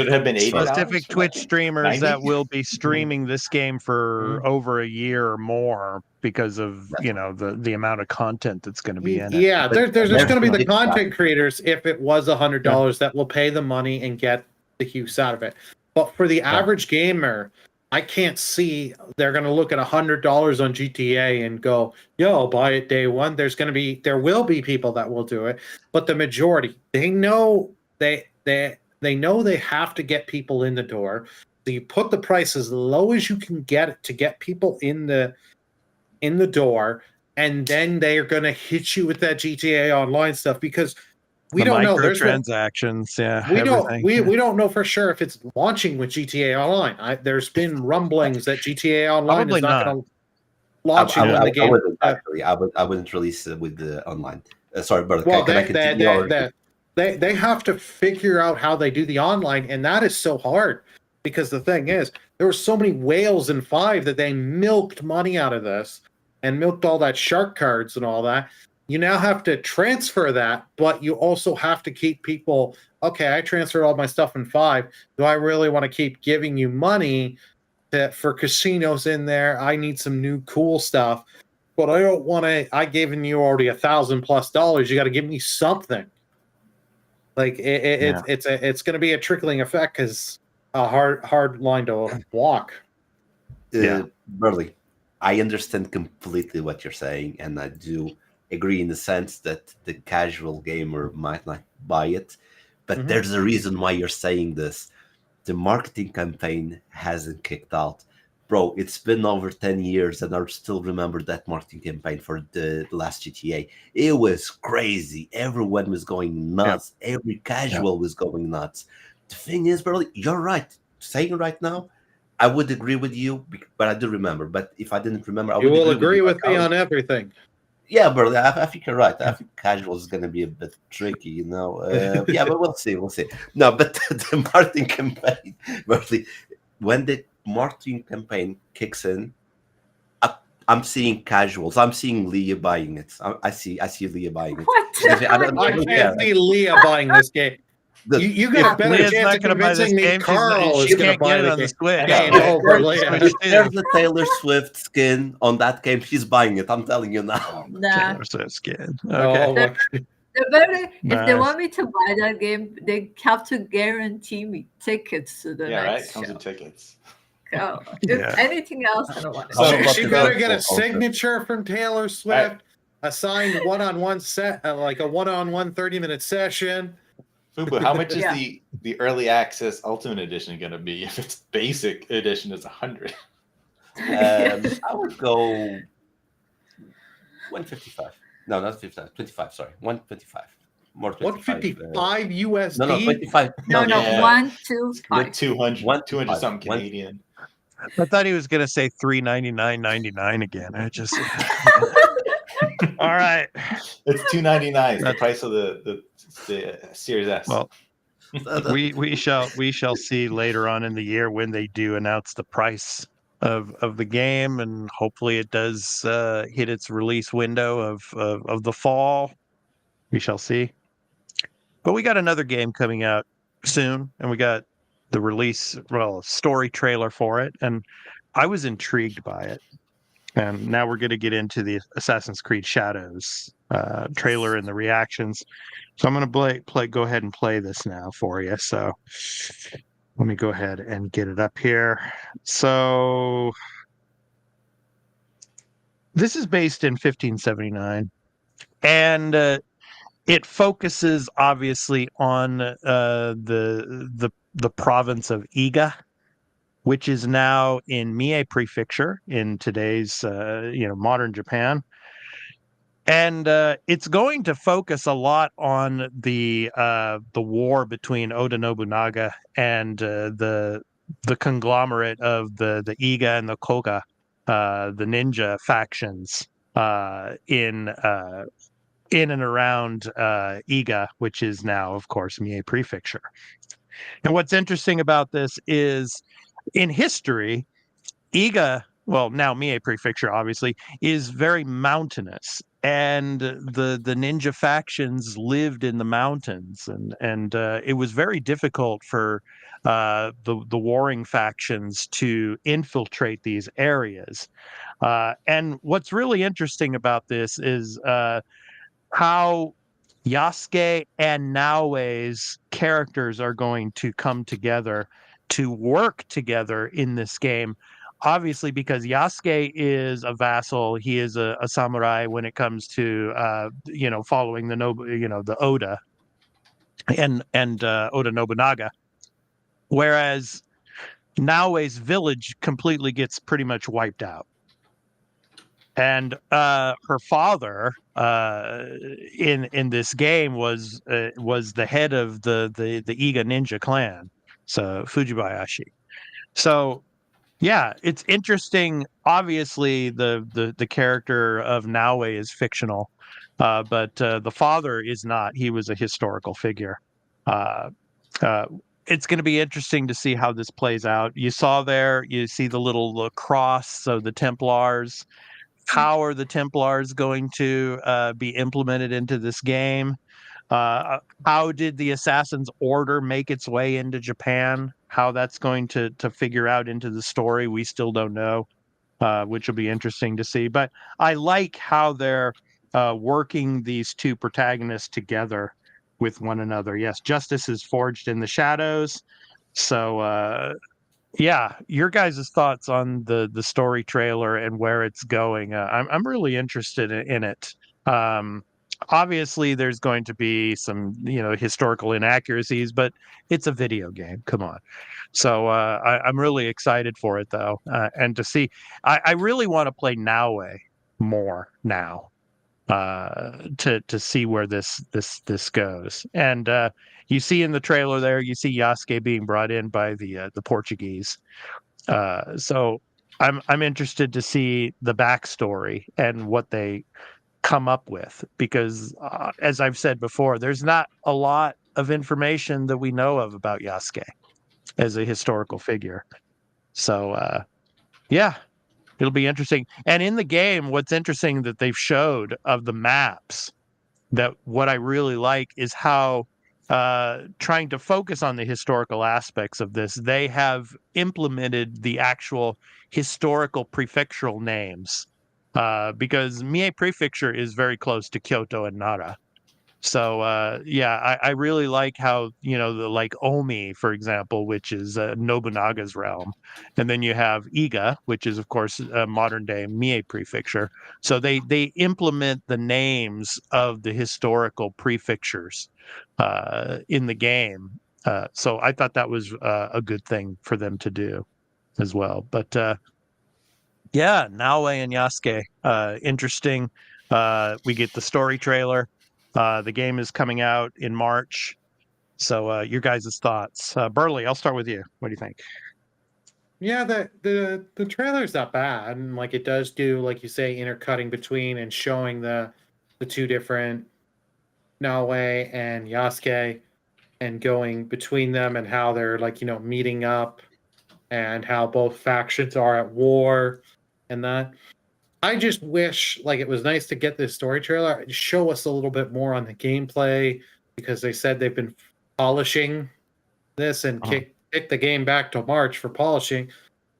it have been 80? Specific Twitch streamers that will be streaming this game for over a year or more because of the amount of content that's going to be in it. Yeah, there's going to be the content creators if it was $100 that will pay the money and get the use out of it. But for the average gamer, I can't see they're going to look at $100 on GTA and go, "Yo, I'll buy it day one." There will be people that will do it, but the majority, they know they know they have to get people in the door. So you put the price as low as you can get it to get people in the door, and then they are going to hit you with that GTA Online stuff because we don't know. There's transactions. We don't know for sure if it's launching with GTA Online. There's been rumblings that GTA Online Probably is not going to launch in the game. I wouldn't release it with the online. Sorry, but well, they have to figure out how they do the online, and that is so hard because the thing is, there were so many whales in 5 that they milked money out of this and milked all that shark cards and all that. You now have to transfer that, but you also have to keep people, okay, I transferred all my stuff in 5. Do I really want to keep giving you money for casinos in there? I need some new cool stuff, but I don't want to, I given you already $1,000+ You got to give me something. Like it's going to be a trickling effect because a hard line to walk. Burley, I understand completely what you're saying, and I do agree in the sense that the casual gamer might not buy it, but there's a reason why you're saying this. The marketing campaign hasn't kicked out. Bro, it's been over 10 years and I still remember that marketing campaign for the last GTA. It was crazy. Everyone was going nuts. Every casual was going nuts. The thing is, bro, you're right. Saying right now, I would agree with you, but I do remember. But if I didn't remember, I would agree with me on everything. Yeah, bro, I think you're right. I think casual is going to be a bit tricky, but we'll see. No, but the marketing campaign, Bertie, when the marketing campaign kicks in, I'm seeing casuals. I'm seeing Leah buying it. I see Leah buying it. What? I can't see Leah buying this game. You got a better chance of convincing me Carl is going to buy the game over Leah. There's the Taylor Swift skin on that game. She's buying it. I'm telling you now. Nah. Taylor Swift skin. Okay. If they want me to buy that game, they have to guarantee me tickets to the next comes show. with tickets. Go. If anything else, I don't want to. She better get a signature from Taylor Swift, a signed one-on-one set, like a one-on-one 30-minute session. Fubu, how much is the early access Ultimate Edition going to be? If it's basic edition, it's 100. I would go 155. No, not 55. 25. Sorry, 125. More 155 USD. No, 25. No, 125. 200 something Canadian. I thought he was going to say $399.99 again. I just All right. It's $299. It's the price of the Series S. Well, we shall see later on in the year when they do announce the price of the game, and hopefully it does hit its release window of the fall. We shall see. But we got another game coming out soon, and we got the release, story trailer for it, and I was intrigued by it. And now we're going to get into the Assassin's Creed Shadows trailer and the reactions. So I'm going to go ahead and play this now for you. So let me go ahead and get it up here. So this is based in 1579, and it focuses obviously on the province of Iga, which is now in Mie Prefecture in today's modern Japan. And it's going to focus a lot on the war between Oda Nobunaga and the conglomerate of the Iga and the Koga, the ninja factions in and around Iga, which is now, of course, Mie Prefecture. And what's interesting about this is, in history, Iga, well, now Mie Prefecture, obviously, is very mountainous, and the ninja factions lived in the mountains, and it was very difficult for the warring factions to infiltrate these areas. And what's really interesting about this is how Yasuke and Naoe's characters are going to come together to work together in this game. Obviously, because Yasuke is a vassal, he is a samurai when it comes to following the Oda and Oda Nobunaga, whereas Naoe's village completely gets pretty much wiped out. And her father in this game was the head of the Iga ninja clan, so Fujibayashi. So yeah, it's interesting. Obviously, the character of Naoe is fictional, but the father is not. He was a historical figure. It's going to be interesting to see how this plays out. You see the little cross, so the Templars. How are the Templars going to be implemented into this game? How did the Assassin's Order make its way into Japan? How that's going to figure out into the story, we still don't know, which will be interesting to see. But I like how they're working these two protagonists together with one another. Yes, justice is forged in the shadows. So yeah, your guys' thoughts on the story trailer and where it's going. I'm really interested in it. Obviously, there's going to be some historical inaccuracies, but it's a video game. Come on. So I'm really excited for it, though, and to see. I really want to play Naoe more now to see where this goes. And you see in the trailer there, you see Yasuke being brought in by the Portuguese. So I'm interested to see the backstory and what they come up with, because as I've said before, there's not a lot of information that we know of about Yasuke as a historical figure. So yeah, it'll be interesting. And in the game, what's interesting that they've showed of the maps, that what I really like is how trying to focus on the historical aspects of this, they have implemented the actual historical prefectural names, because Mie Prefecture is very close to Kyoto and Nara. So yeah, I really like how like Omi, for example, which is Nobunaga's realm, and then you have Iga, which is of course modern day Mie Prefecture. So they implement the names of the historical prefectures in the game. So I thought that was a good thing for them to do as well. But yeah, Naoe and Yasuke, interesting. We get the story trailer. The game is coming out in March. So your guys' thoughts. Burley, I'll start with you. What do you think? Yeah, the trailer's not bad, and like it does do, like you say, intercutting between and showing the two different Naoe and Yasuke, and going between them and how they're like meeting up, and how both factions are at war, and that. I just wish like it was nice to get this story trailer, show us a little bit more on the gameplay, because they said they've been polishing this and kick the game back to March for polishing.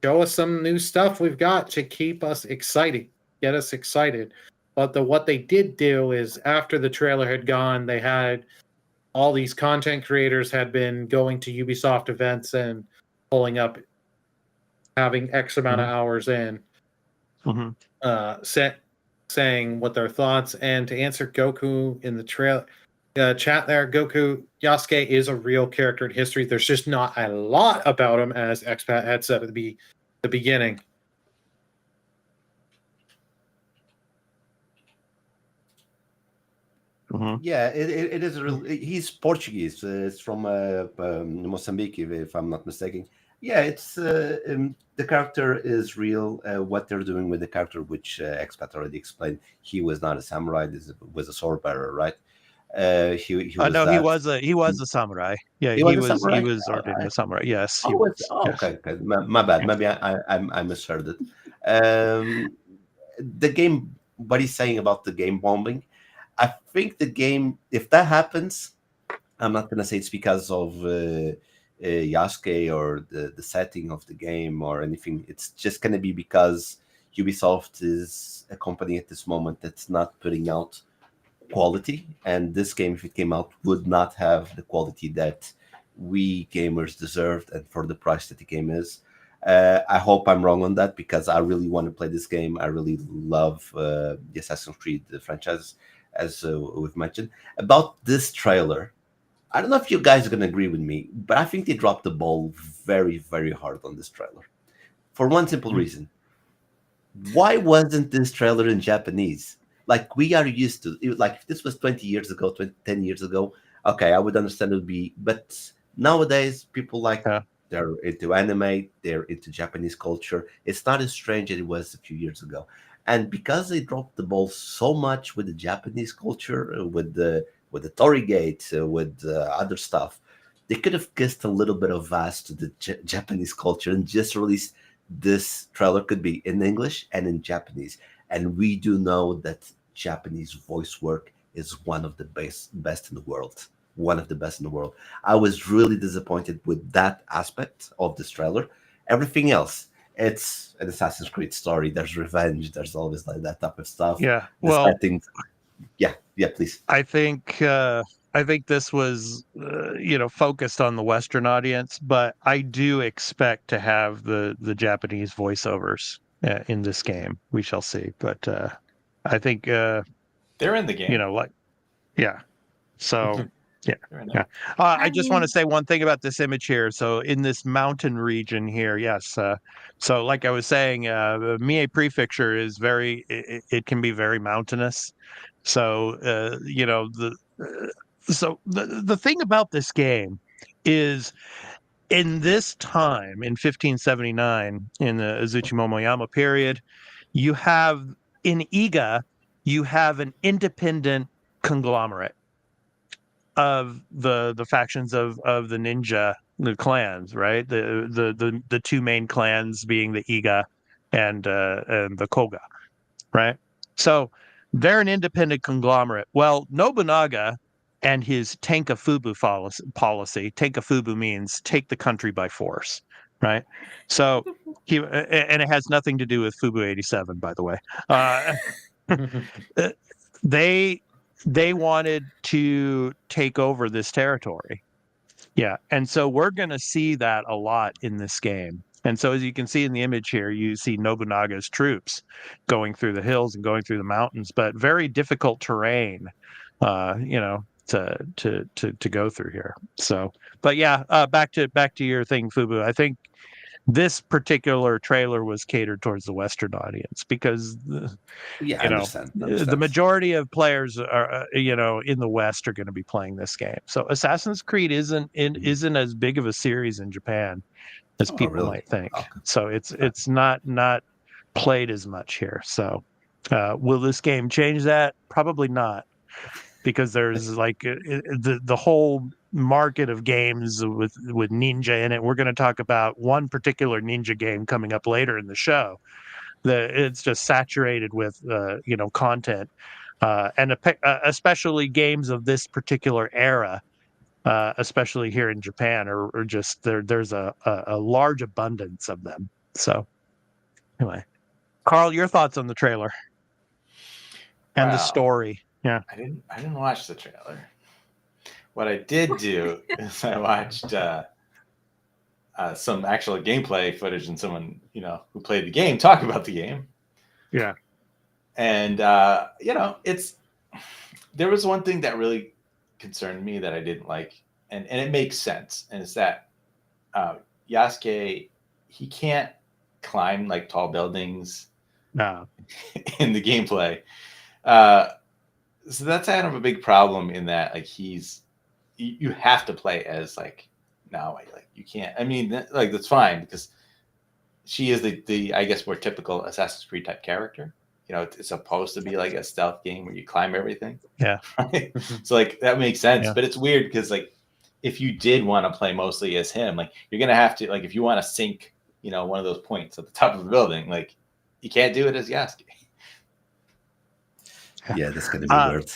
Show us some new stuff we've got to keep us excited, get us excited. But what they did do is after the trailer had gone, they had all these content creators had been going to Ubisoft events and pulling up, having X amount of hours in, saying what their thoughts. And to answer Goku in the trailer chat there, Goku, Yasuke is a real character in history. There's just not a lot about him, as Expat had said at the beginning. Yeah, it is real. He's Portuguese. It's from Mozambique, if I'm not mistaken. Yeah, it's the character is real. What they're doing with the character, which Expat already explained, he was not a samurai. This was a sword bearer, right? He was no, he was a samurai. Yeah, he was ordained a samurai. Yes. Okay. My bad. Maybe I misheard it. The game. What he's saying about the game bombing, I think the game. If that happens, I'm not gonna say it's because of Yasuke or the setting of the game or anything. It's just gonna be because Ubisoft is a company at this moment that's not putting out quality, and this game, if it came out, would not have the quality that we gamers deserved and for the price that the game is. I hope I'm wrong on that, because I really want to play this game. I really love the Assassin's Creed franchise, as we've mentioned. About this trailer, I don't know if you guys are going to agree with me, but I think they dropped the ball very, very hard on this trailer. For one simple reason. Why wasn't this trailer in Japanese? Like we are used to it, like if this was 20 years ago, 10 years ago, okay, I would understand it would be, but nowadays people they're into anime, they're into Japanese culture. It's not as strange as it was a few years ago. And because they dropped the ball so much with the Japanese culture, with the Torigate, with other stuff, they could have kissed a little bit of ass to the Japanese culture and just released this trailer. Could be in English and in Japanese. And we do know that Japanese voice work is one of the best in the world. One of the best in the world. I was really disappointed with that aspect of this trailer. Everything else, it's an Assassin's Creed story. There's revenge. There's always like that type of stuff. Yeah. Well, yeah, please. I think this was focused on the Western audience, but I do expect to have the Japanese voiceovers in this game. We shall see, but I think they're in the game. So yeah. I just want to say one thing about this image here. So in this mountain region here, yes. So like I was saying, Mie Prefecture is it can be very mountainous. So the thing about this game is, in this time, in 1579, in the Azuchi Momoyama period, you have in Iga, you have an independent conglomerate of the factions of the ninja, the clans, right? The two main clans being the Iga and the Koga, right? So they're an independent conglomerate. Well, Nobunaga and his Tenkafubu policy. Tenkafubu means take the country by force, right? So and it has nothing to do with Fubu 87, by the way. They wanted to take over this territory. Yeah. And so we're going to see that a lot in this game. And so as you can see in the image here, you see Nobunaga's troops going through the hills and going through the mountains, but very difficult terrain, to go through here. So, but yeah, back to your thing, Fubu. I think this particular trailer was catered towards the Western audience, because I understand. The majority of players are in the West are going to be playing this game. So Assassin's Creed isn't as big of a series in Japan as people really? might think. Okay. So it's not played as much here. So will this game change that? Probably not, because there's like the whole market of games with ninja in it. We're going to talk about one particular ninja game coming up later in the show. It's just saturated with content, and especially games of this particular era, especially here in Japan, or just there's a large abundance of them. So anyway, Carl, your thoughts on the trailer and the story? Yeah, I didn't watch the trailer. What I did do is I watched some actual gameplay footage and someone who played the game talk about the game. Yeah, and there was one thing that really concerned me that I didn't like, and it makes sense, and it's that Yasuke, he can't climb like tall buildings. No. In the gameplay. So that's kind of a big problem in that, like, you have to play as like you can't. I mean, like, that's fine because she is the I guess more typical Assassin's Creed type character. It's supposed to be like a stealth game where you climb everything. Yeah. Right? So like that makes sense, Yeah. but it's weird because like if you did want to play mostly as him, like you're gonna have to, like, if you want to sink, one of those points at the top of the building, like you can't do it as Yasuke. Yeah, that's gonna be weird.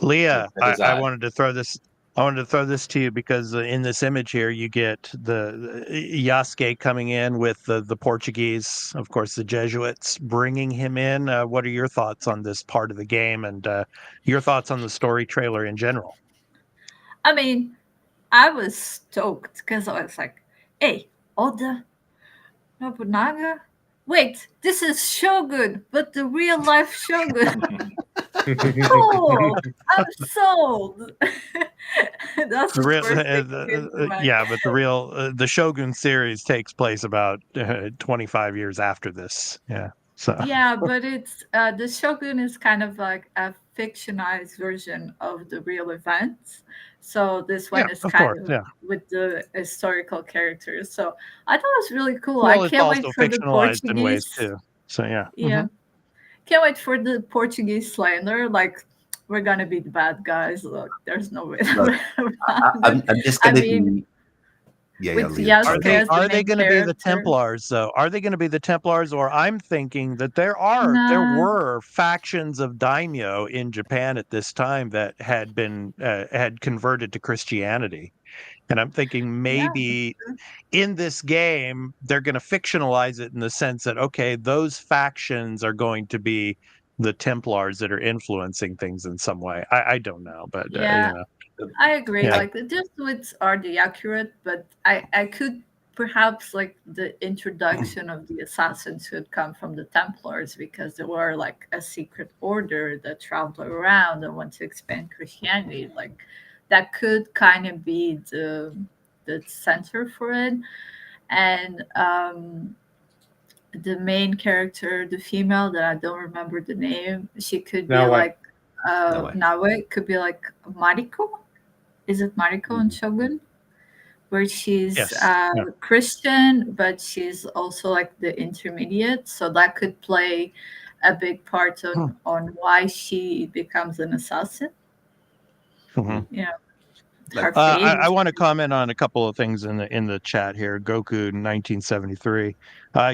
Leah, I wanted to throw this. I wanted to throw this to you because in this image here, you get the Yasuke coming in with the Portuguese, of course, the Jesuits bringing him in. What are your thoughts on this part of the game, and your thoughts on the story trailer in general? I mean, I was stoked because I was like, "Hey, Oda Nobunaga, wait, this is Shogun, but the real life Shogun." Cool, I'm sold. That's The real, the yeah, but the Shogun series takes place about 25 years after this. Yeah, so yeah, but it's the Shogun is kind of like a fictionalized version of the real events. So this one is kind of with the historical characters. So I thought it was really cool. Well, I can't wait for the Portuguese in ways too. So yeah. Yeah. Can't wait for the Portuguese slander. Like, we're gonna be the bad guys. Look, there's no way around I'm just gonna be. Yeah. Are they going to be the Templars though? Are they going to be the Templars, or I'm thinking that there were factions of daimyo in Japan at this time that had been had converted to Christianity. And I'm thinking maybe in this game, they're going to fictionalize it in the sense that, okay, those factions are going to be the Templars that are influencing things in some way. I don't know, but I agree. Like the Jesuits are the accurate, but I could perhaps like the introduction of the assassins could come from the Templars because they were like a secret order that traveled around and want to expand Christianity. Like that could kind of be the center for it. And the main character, the female that I don't remember the name, she could be like Nawe, could be like Mariko. Is it Mariko in Shogun? Where she's Christian, but she's also like the intermediate. So that could play a big part on why she becomes an assassin. Mm-hmm. I want to comment on a couple of things in the chat here. Goku 1973.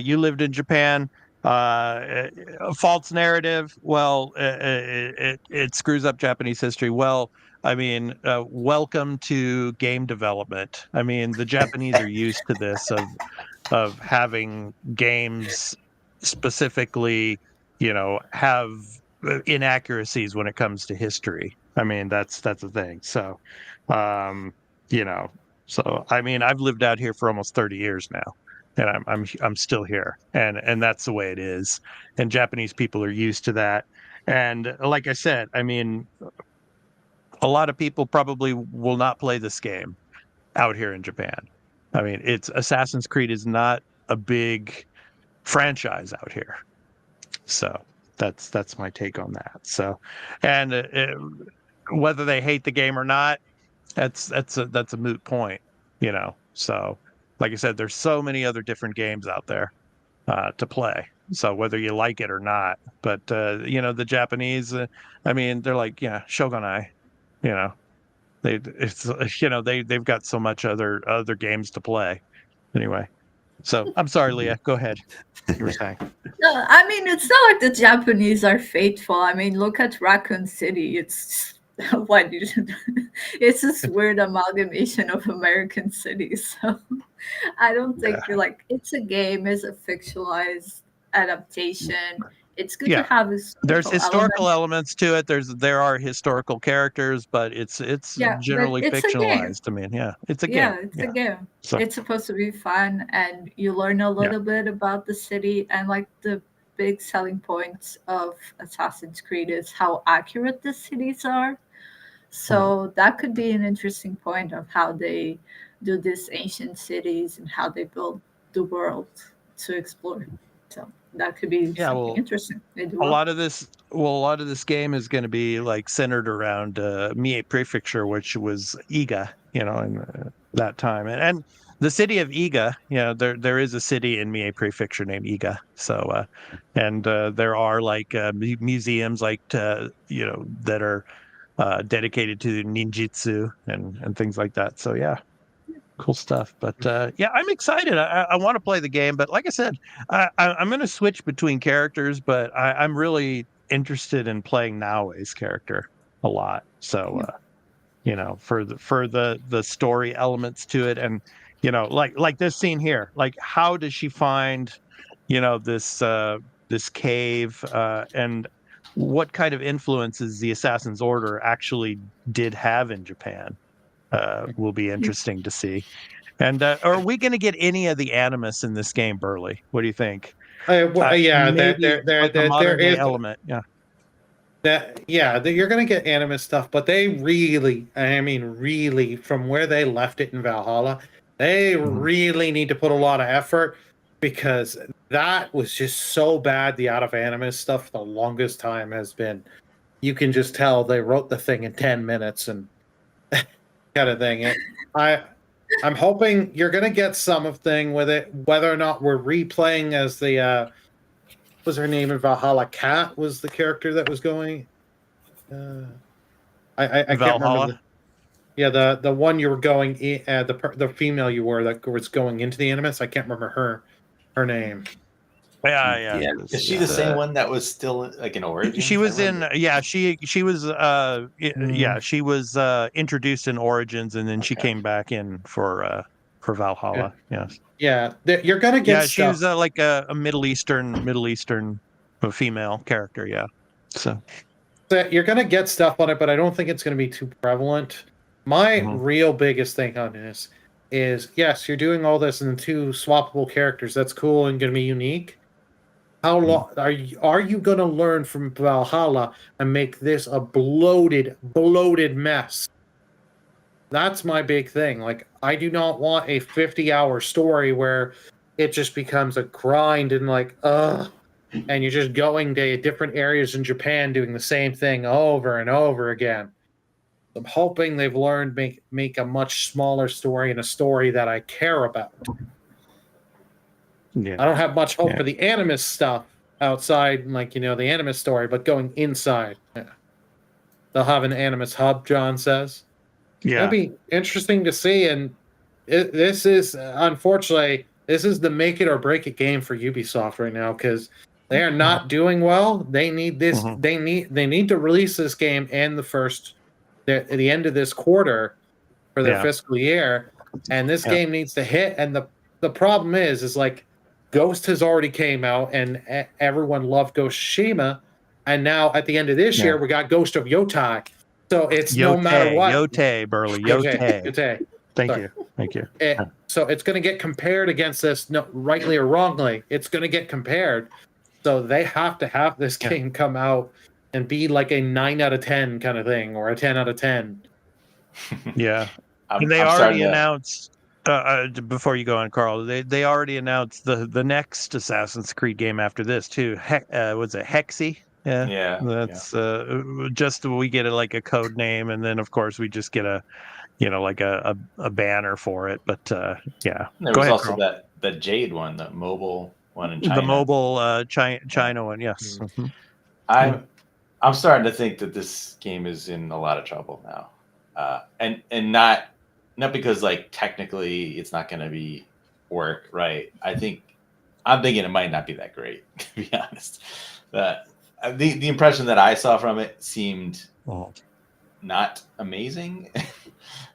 You lived in Japan. False narrative. Well, it screws up Japanese history. Well, I mean, welcome to game development. I mean, the Japanese are used to this of having games specifically, have inaccuracies when it comes to history. I mean, that's the thing. So, so I mean, I've lived out here for almost 30 years now, and I'm still here, and that's the way it is. And Japanese people are used to that. And like I said, I mean, a lot of people probably will not play this game out here in Japan. I mean, Assassin's Creed is not a big franchise out here. So that's my take on that. So, and whether they hate the game or not, that's a moot point, So like I said, there's so many other different games out there to play. So whether you like it or not, but the Japanese, I mean, they're like, yeah, Shogunai, they've got so much other games to play. Anyway, so I'm sorry, Leah, go ahead. You were saying. No, I mean, it's not like the Japanese are faithful. I mean, look at Raccoon City. It's it's this weird amalgamation of American cities. So I don't think like it's a game, it's a fictionalized adaptation. It's good to have there's historical elements to it. There are historical characters, but it's generally fictionalized. I mean, it's a game. Yeah, it's a game. So it's supposed to be fun, and you learn a little bit about the city. And like the big selling points of Assassin's Creed is how accurate the cities are. So that could be an interesting point of how they do these ancient cities and how they build the world to explore. So that could be something interesting. A lot of this game is going to be like centered around Mie Prefecture, which was Iga, in that time, and the city of Iga. There is a city in Mie Prefecture named Iga. So, and there are like museums like that are dedicated to ninjutsu and things like that. So cool stuff. But I'm excited. I want to play the game, but like I said, I'm going to switch between characters, but I'm really interested in playing Naoe's character a lot. So for the story elements to it, and like this scene here, like how does she find this cave, and what kind of influences the Assassin's Order actually did have in Japan will be interesting to see. And are we going to get any of the animus in this game, Burley? What do you think? There is element. You're going to get animus stuff, but they really, from where they left it in Valhalla, they really need to put a lot of effort, because that was just so bad. The out of animus stuff the longest time has been, you can just tell they wrote the thing in 10 minutes and kind of thing. I'm hoping you're going to get something with it, whether or not we're replaying as the what was her name in Valhalla? Kat was the character that was going. I can't remember. The one you were going, the female you were that was going into the animus. I can't remember her name. Yeah. Is she the same one that was still like in Origins? She was she was introduced in Origins, and then she came back in for Valhalla. Yes. Yeah, you're gonna get. Yeah, she was like a Middle Eastern female character. Yeah. So you're gonna get stuff on it, but I don't think it's gonna be too prevalent. My real biggest thing on this is, yes, you're doing all this in 2 swappable characters. That's cool and going to be unique. How long are you going to learn from Valhalla and make this a bloated mess? That's my big thing. Like, I do not want a 50-hour story where it just becomes a grind and like, and you're just going to different areas in Japan doing the same thing over and over again. I'm hoping they've learned make a much smaller story and a story that I care about. I don't have much hope for the animus stuff outside, like, the animus story, but going inside. They'll have an animus hub, John says. Yeah. It'll be interesting to see, and this is, unfortunately, this is the make it or break it game for Ubisoft right now, because they are not doing well. They need this. They need to release this game in at the end of this quarter for their fiscal year, and this game needs to hit. And the problem is like Ghost has already came out, and everyone loved Ghost Tsushima, and now at the end of this year we got Ghost of Yotai. So it's no matter what. Yotai, Burley. Yotai. Thank you. So it's going to get compared against this, rightly or wrongly. It's going to get compared. So they have to have this game come out and be like a 9 out of 10 kind of thing, or a 10 out of 10. Yeah. They already announced, before you go on, Carl, they already announced the next Assassin's Creed game after this, too. Was it Hexy? Yeah. That's just, we get like a code name, and then, of course, we just get a like a banner for it. But yeah, there was also that Jade one, the mobile one in China. The mobile China one, yes. Mm-hmm. I'm starting to think that this game is in a lot of trouble now, and not because like technically it's not going to be work right. I'm thinking it might not be that great, to be honest. The impression that I saw from it seemed not amazing.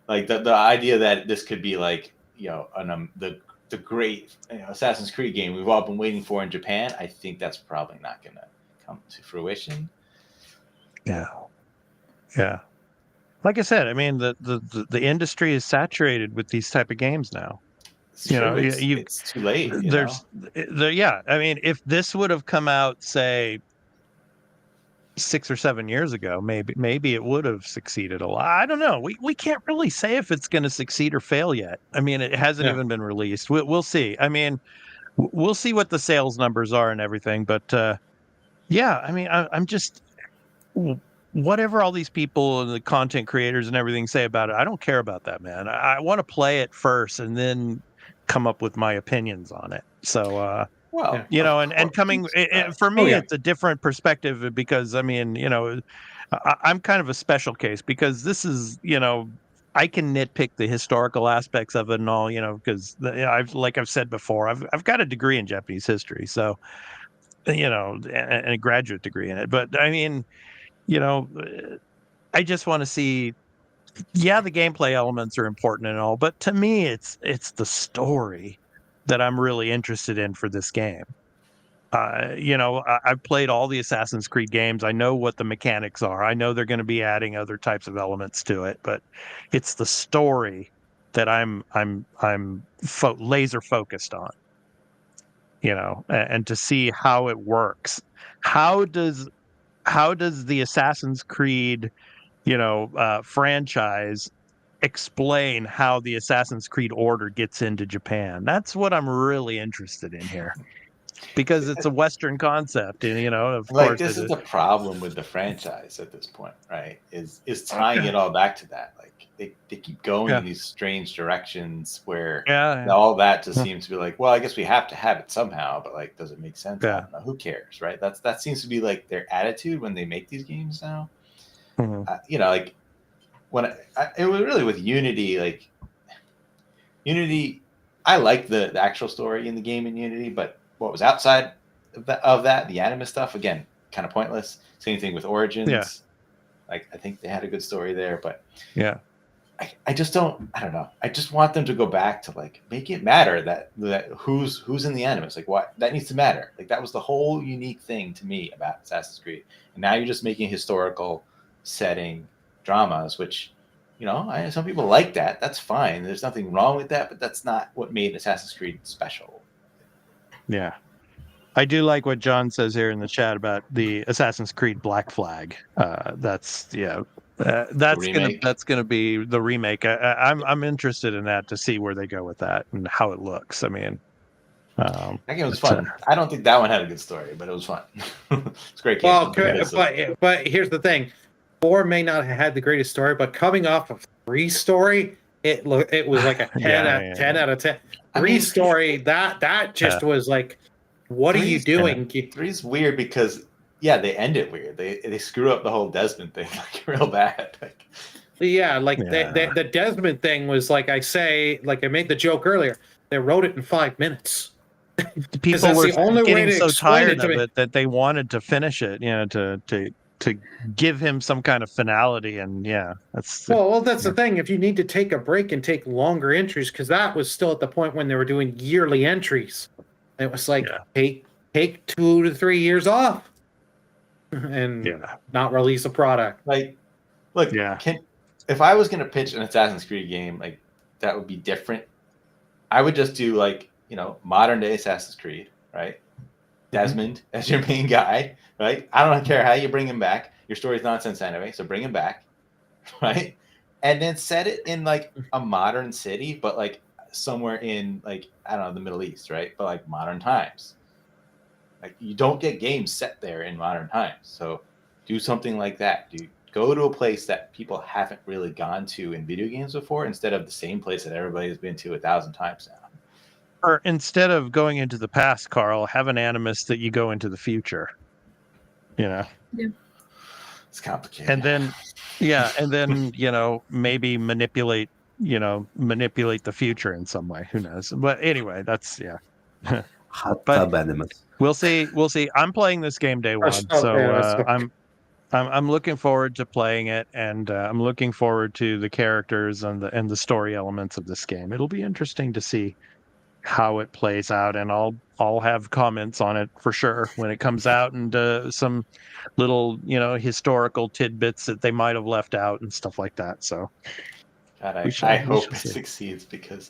Like the idea that this could be like the great Assassin's Creed game we've all been waiting for in Japan, I think that's probably not going to come to fruition. Yeah. Like I said, I mean, the industry is saturated with these type of games now. It's too late. I mean, if this would have come out, say, 6 or 7 years ago, maybe it would have succeeded a lot. I don't know. We can't really say if it's going to succeed or fail yet. I mean, it hasn't even been released. We'll see. I mean, we'll see what the sales numbers are and everything. But I mean, I'm just, whatever all these people and the content creators and everything say about it, I don't care about that, man. I want to play it first and then come up with my opinions on it. So, and coming for me, it's a different perspective because I mean, I'm kind of a special case because this is, I can nitpick the historical aspects of it and all, because I've said before, I've got a degree in Japanese history, so and a graduate degree in it. But I mean, I just want to see. Yeah, the gameplay elements are important and all, but to me, it's the story that I'm really interested in for this game. I've played all the Assassin's Creed games. I know what the mechanics are. I know they're going to be adding other types of elements to it, but it's the story that I'm laser focused on. And to see how it works. How does the Assassin's Creed franchise explain how the Assassin's Creed order gets into Japan? That's what I'm really interested in here, because it's a Western concept, and of course, this is the problem with the franchise at this point, right? Is tying it all back to that. Like they keep going in these strange directions where all that just seems to be like, well, I guess we have to have it somehow, but like, does it make sense? I don't know. Who cares, right? That seems to be like their attitude when they make these games now. Mm-hmm. Like when it was really with Unity, like Unity, I like the actual story in the game in Unity, but what was outside of that, the anime stuff, again, kind of pointless. Same thing with Origins. Yeah. Like I think they had a good story there, but I just don't. I don't know. I just want them to go back to like make it matter that who's in the animus. Like what that needs to matter. Like that was the whole unique thing to me about Assassin's Creed. And now you're just making historical setting dramas, which some people like that. That's fine. There's nothing wrong with that, but that's not what made Assassin's Creed special. Yeah. I do like what John says here in the chat about the Assassin's Creed Black Flag. That's gonna be the remake. I'm interested in that to see where they go with that and how it looks. I mean, that game was fun. I don't think that one had a good story, but it was fun. It's a great game. Well, but here's the thing: 4 may not have had the greatest story, but coming off of 3 story, it was like a 10 out of 10. 3 story that just was like, what are you doing? 3's weird because they end it weird. They screw up the whole Desmond thing like real bad. The Desmond thing was like I made the joke earlier. They wrote it in 5 minutes. People were getting so tired of it that they wanted to finish it, to give him some kind of finality, and that's the thing. If you need to take a break and take longer entries, because that was still at the point when they were doing yearly entries, it was like take 2 to 3 years off and not release a product. Like, look, if I was going to pitch an Assassin's Creed game, like that would be different. I would just do like modern day Assassin's Creed, right? Desmond as your main guy, right? I don't care how you bring him back. Your story's nonsense anyway, so bring him back, right? And then set it in like a modern city, but like somewhere in like, I don't know, the Middle East, right? But like modern times. Like you don't get games set there in modern times. So do something like that. go to a place that people haven't really gone to in video games before, instead of the same place that everybody's been to 1,000 times now. Or instead of going into the past, Carl, have an animus that you go into the future. Yeah. It's complicated. And then, maybe manipulate the future in some way. Who knows? But anyway, that's Hot tub animus. We'll see. I'm playing this game day one, so I'm looking forward to playing it, and I'm looking forward to the characters and the story elements of this game. It'll be interesting to see how it plays out, and I'll have comments on it for sure when it comes out, and some little historical tidbits that they might have left out and stuff like that. So, God, I hope it succeeds, because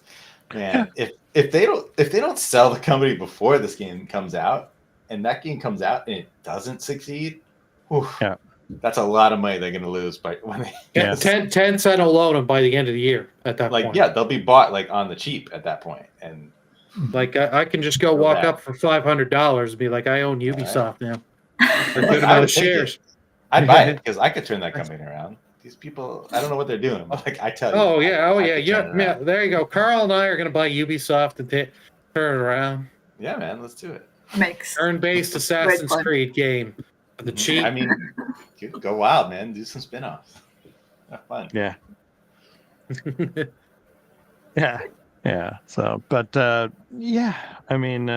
man, if they don't sell the company before this game comes out, and that game comes out and it doesn't succeed, that's a lot of money they're going to lose by when they 10% will loan them by the end of the year at that point. They'll be bought on the cheap at that point, and I can just go walk up for $500 and be like, I own Ubisoft now. For a good amount of shares. I'd buy it, because I could turn that company around. These people, I don't know what they're doing, but I tell you. Yeah. There you go. Carl and I are going to buy Ubisoft and turn it around. Yeah, man, let's do it. Turn-based Assassin's Creed game. The cheap. I mean, go wild, man. Do some spin-offs. Have fun. Yeah. Yeah. So, but I mean,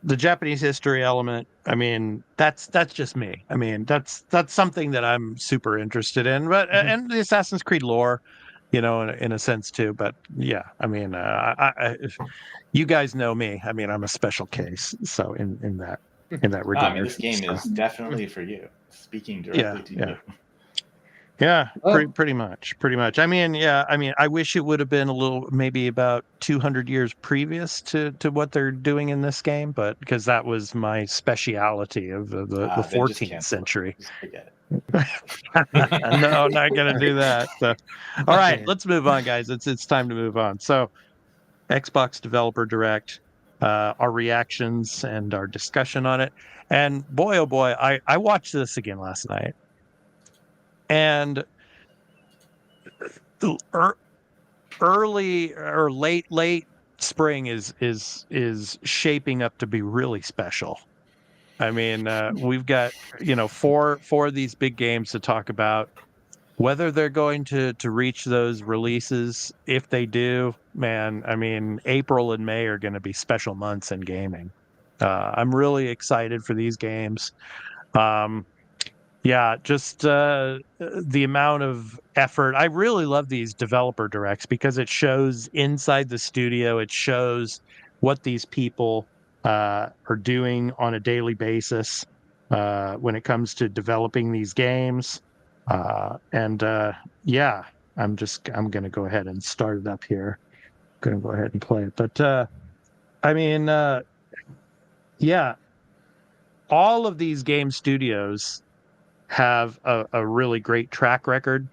the Japanese history element, I mean, that's just me. I mean, that's something that I'm super interested in. But and the Assassin's Creed lore, in a sense too. But yeah, I mean, you guys know me. I mean, I'm a special case. So in that regard, I mean, this game is definitely for you. Speaking directly to you. Yeah, pretty much. I mean, I wish it would have been maybe about 200 years previous to what they're doing in this game, but because that was my speciality of the 14th century. No, not gonna do that. So, all right, let's move on, guys. It's time to move on. So, Xbox Developer Direct, our reactions and our discussion on it, and boy, oh boy, I watched this again last night. And early or late spring is shaping up to be really special. I mean, we've got four of these big games to talk about. Whether they're going to reach those releases, if they do, man, I mean, April and May are going to be special months in gaming. I'm really excited for these games. Just the amount of effort. I really love these developer directs because it shows inside the studio. It shows what these people are doing on a daily basis when it comes to developing these games. I'm going to go ahead and start it up here. I'm going to go ahead and play it. But all of these game studios have a really great track record.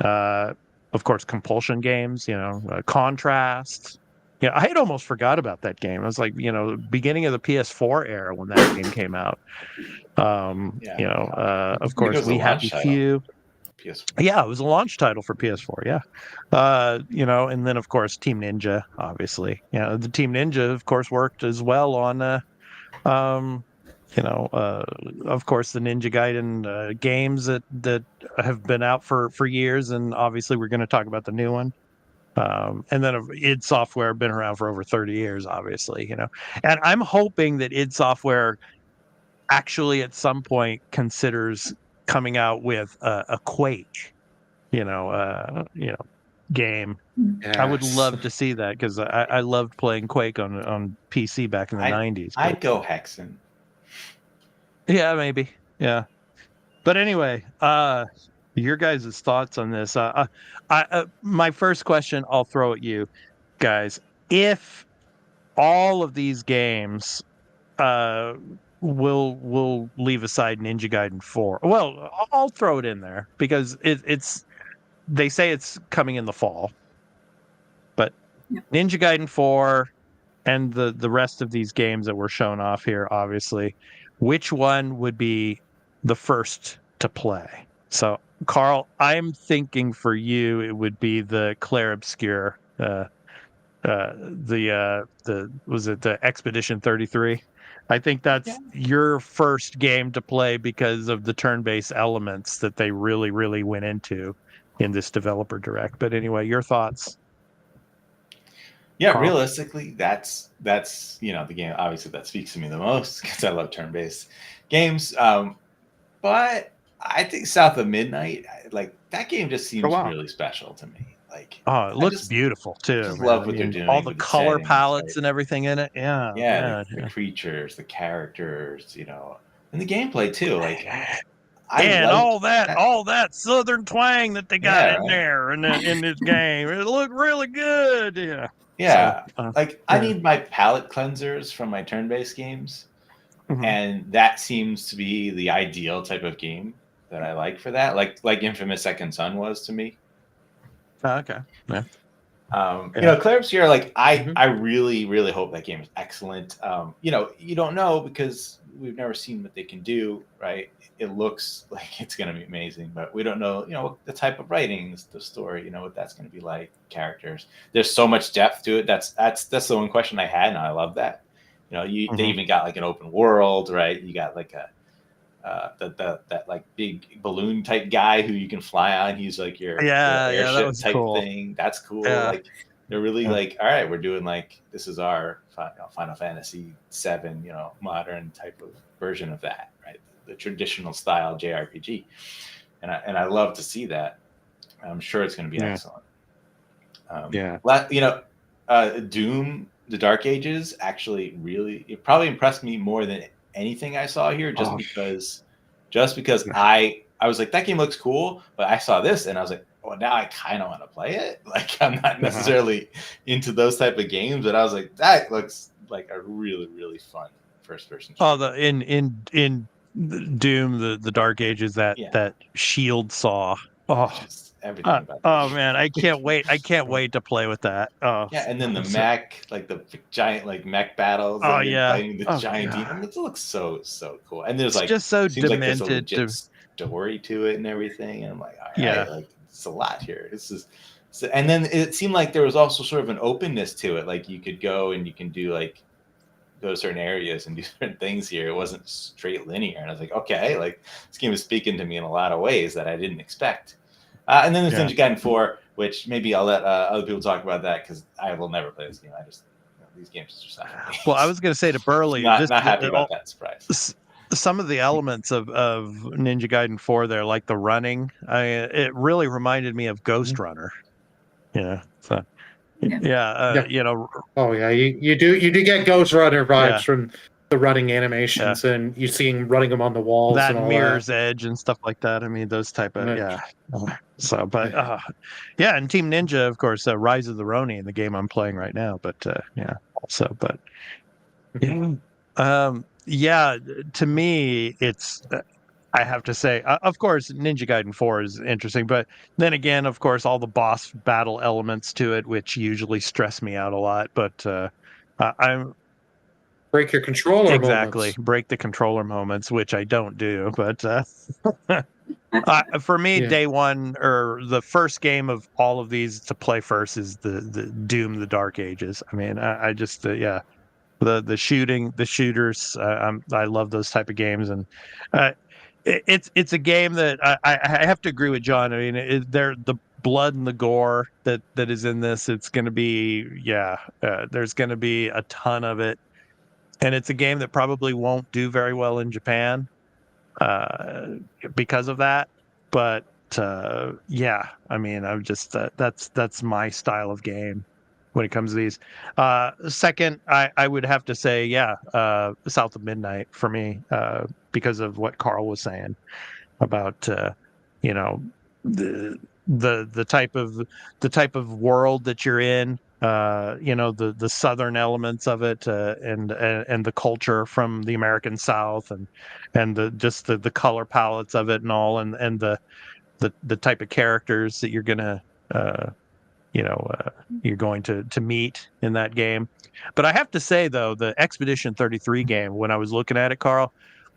Of course, Compulsion Games, Contrast. Yeah, I had almost forgot about that game. I was like, beginning of the PS4 era when that game came out. Of course, We Happy Few. PS4. Yeah, it was a launch title for PS4. Yeah, and then of course Team Ninja, obviously. The Team Ninja, of course, worked as well on of course, the Ninja Gaiden games that have been out for years, and obviously we're going to talk about the new one. And then id Software been around for over 30 years, obviously, And I'm hoping that id Software actually at some point considers coming out with a Quake, game. Yes. I would love to see that because I loved playing Quake on PC back in the 90s. I'd go Hexen. Yeah, maybe. Yeah. But anyway, your guys' thoughts on this. My first question I'll throw at you guys. If all of these games we'll leave aside Ninja Gaiden 4. Well, I'll throw it in there because it's they say it's coming in the fall. But Ninja Gaiden 4 and the rest of these games that were shown off here, obviously, which one would be the first to play. So, Carl, I'm thinking for you it would be the Clair Obscur, the Expedition 33. I think that's your first game to play because of the turn-based elements that they really, really went into in this developer direct. But anyway, your thoughts? Yeah, Carl? Realistically, that's the game obviously that speaks to me the most because I love turn-based games. But I think South of Midnight, like that game, just seems really special to me. Like, it looks beautiful too. Just love what they're doing. All the color palettes and everything in it. Yeah, the creatures, the characters, and the gameplay too. Like, all that southern twang that they got in there in this game. It looked really good. Yeah. So, I need my palette cleansers from my turn-based games, and that seems to be the ideal type of game that I like for that. Like Infamous Second Son was to me. Okay. Yeah. Clair Obscur, I really, really hope that game is excellent. You don't know because we've never seen what they can do, right? It looks like it's going to be amazing, but we don't know, the type of writing, the story, what that's going to be like, characters. There's so much depth to it. That's the one question I had, and I love that. They even got like an open world, right? You got like that like big balloon type guy who you can fly on. He's like your airship type thing. That's cool. Yeah. Like they're really like, all right, we're doing this is our Final Fantasy VII, modern type of version of that, right? The traditional style JRPG, and I love to see that. I'm sure it's going to be excellent. Doom: The Dark Ages actually it probably impressed me more than anything I saw here, just because I was like, that game looks cool, but I saw this and I was like, well, now I kind of want to play it. Like, I'm not necessarily into those type of games, but I was like, that looks like a really, really fun first person. In Doom, the Dark Ages, that shield saw. Everything about that. Man, I can't wait. I can't wait to play with that. And then the mech, the giant mech battles. Fighting the giant demon. It looks so cool. And there's just so demented. Like there's a story to it and everything. And I'm like, all right, it's a lot here. This is. And then it seemed like there was also sort of an openness to it. Like you could go and you can do go to certain areas and do certain things here. It wasn't straight linear. And I was like, okay, this game is speaking to me in a lot of ways that I didn't expect. And then there's Ninja Gaiden 4, which maybe I'll let other people talk about that because I will never play this game. I just these games are just not. Well, I was going to say to Burley, not happy about that surprise. Some of the elements of Ninja Gaiden 4 there, like the running, it really reminded me of Ghost Runner. Yeah. So, Oh yeah, you do get Ghost Runner vibes from the running animations, and you see him running them on the walls. That and all Mirror's Edge and stuff like that. I mean, those type of So, but and Team Ninja, of course, Rise of the Ronin, the game I'm playing right now. But also, but to me, it's. I have to say, of course, Ninja Gaiden 4 is interesting, but then again, of course, all the boss battle elements to it, which usually stress me out a lot. But I'm break your controller. Moments. Break the controller moments, which I don't do. But for me, day one or the first game of all of these to play first is the Doom: The Dark Ages. I mean, I just the shooting, the shooters. I love those type of games, and it's a game that I have to agree with John. I mean, the blood and the gore that is in this. It's going to be there's going to be a ton of it. And it's a game that probably won't do very well in Japan because of that. But I mean, I'm just that's my style of game when it comes to these. Second, I would have to say, South of Midnight for me because of what Carl was saying about the type of world that you're in. The southern elements of it, and the culture from the American South, and the color palettes of it and all, and the type of characters that you're gonna you're going to meet in that game. But I have to say though, the Expedition 33 game, when I was looking at it, Carl,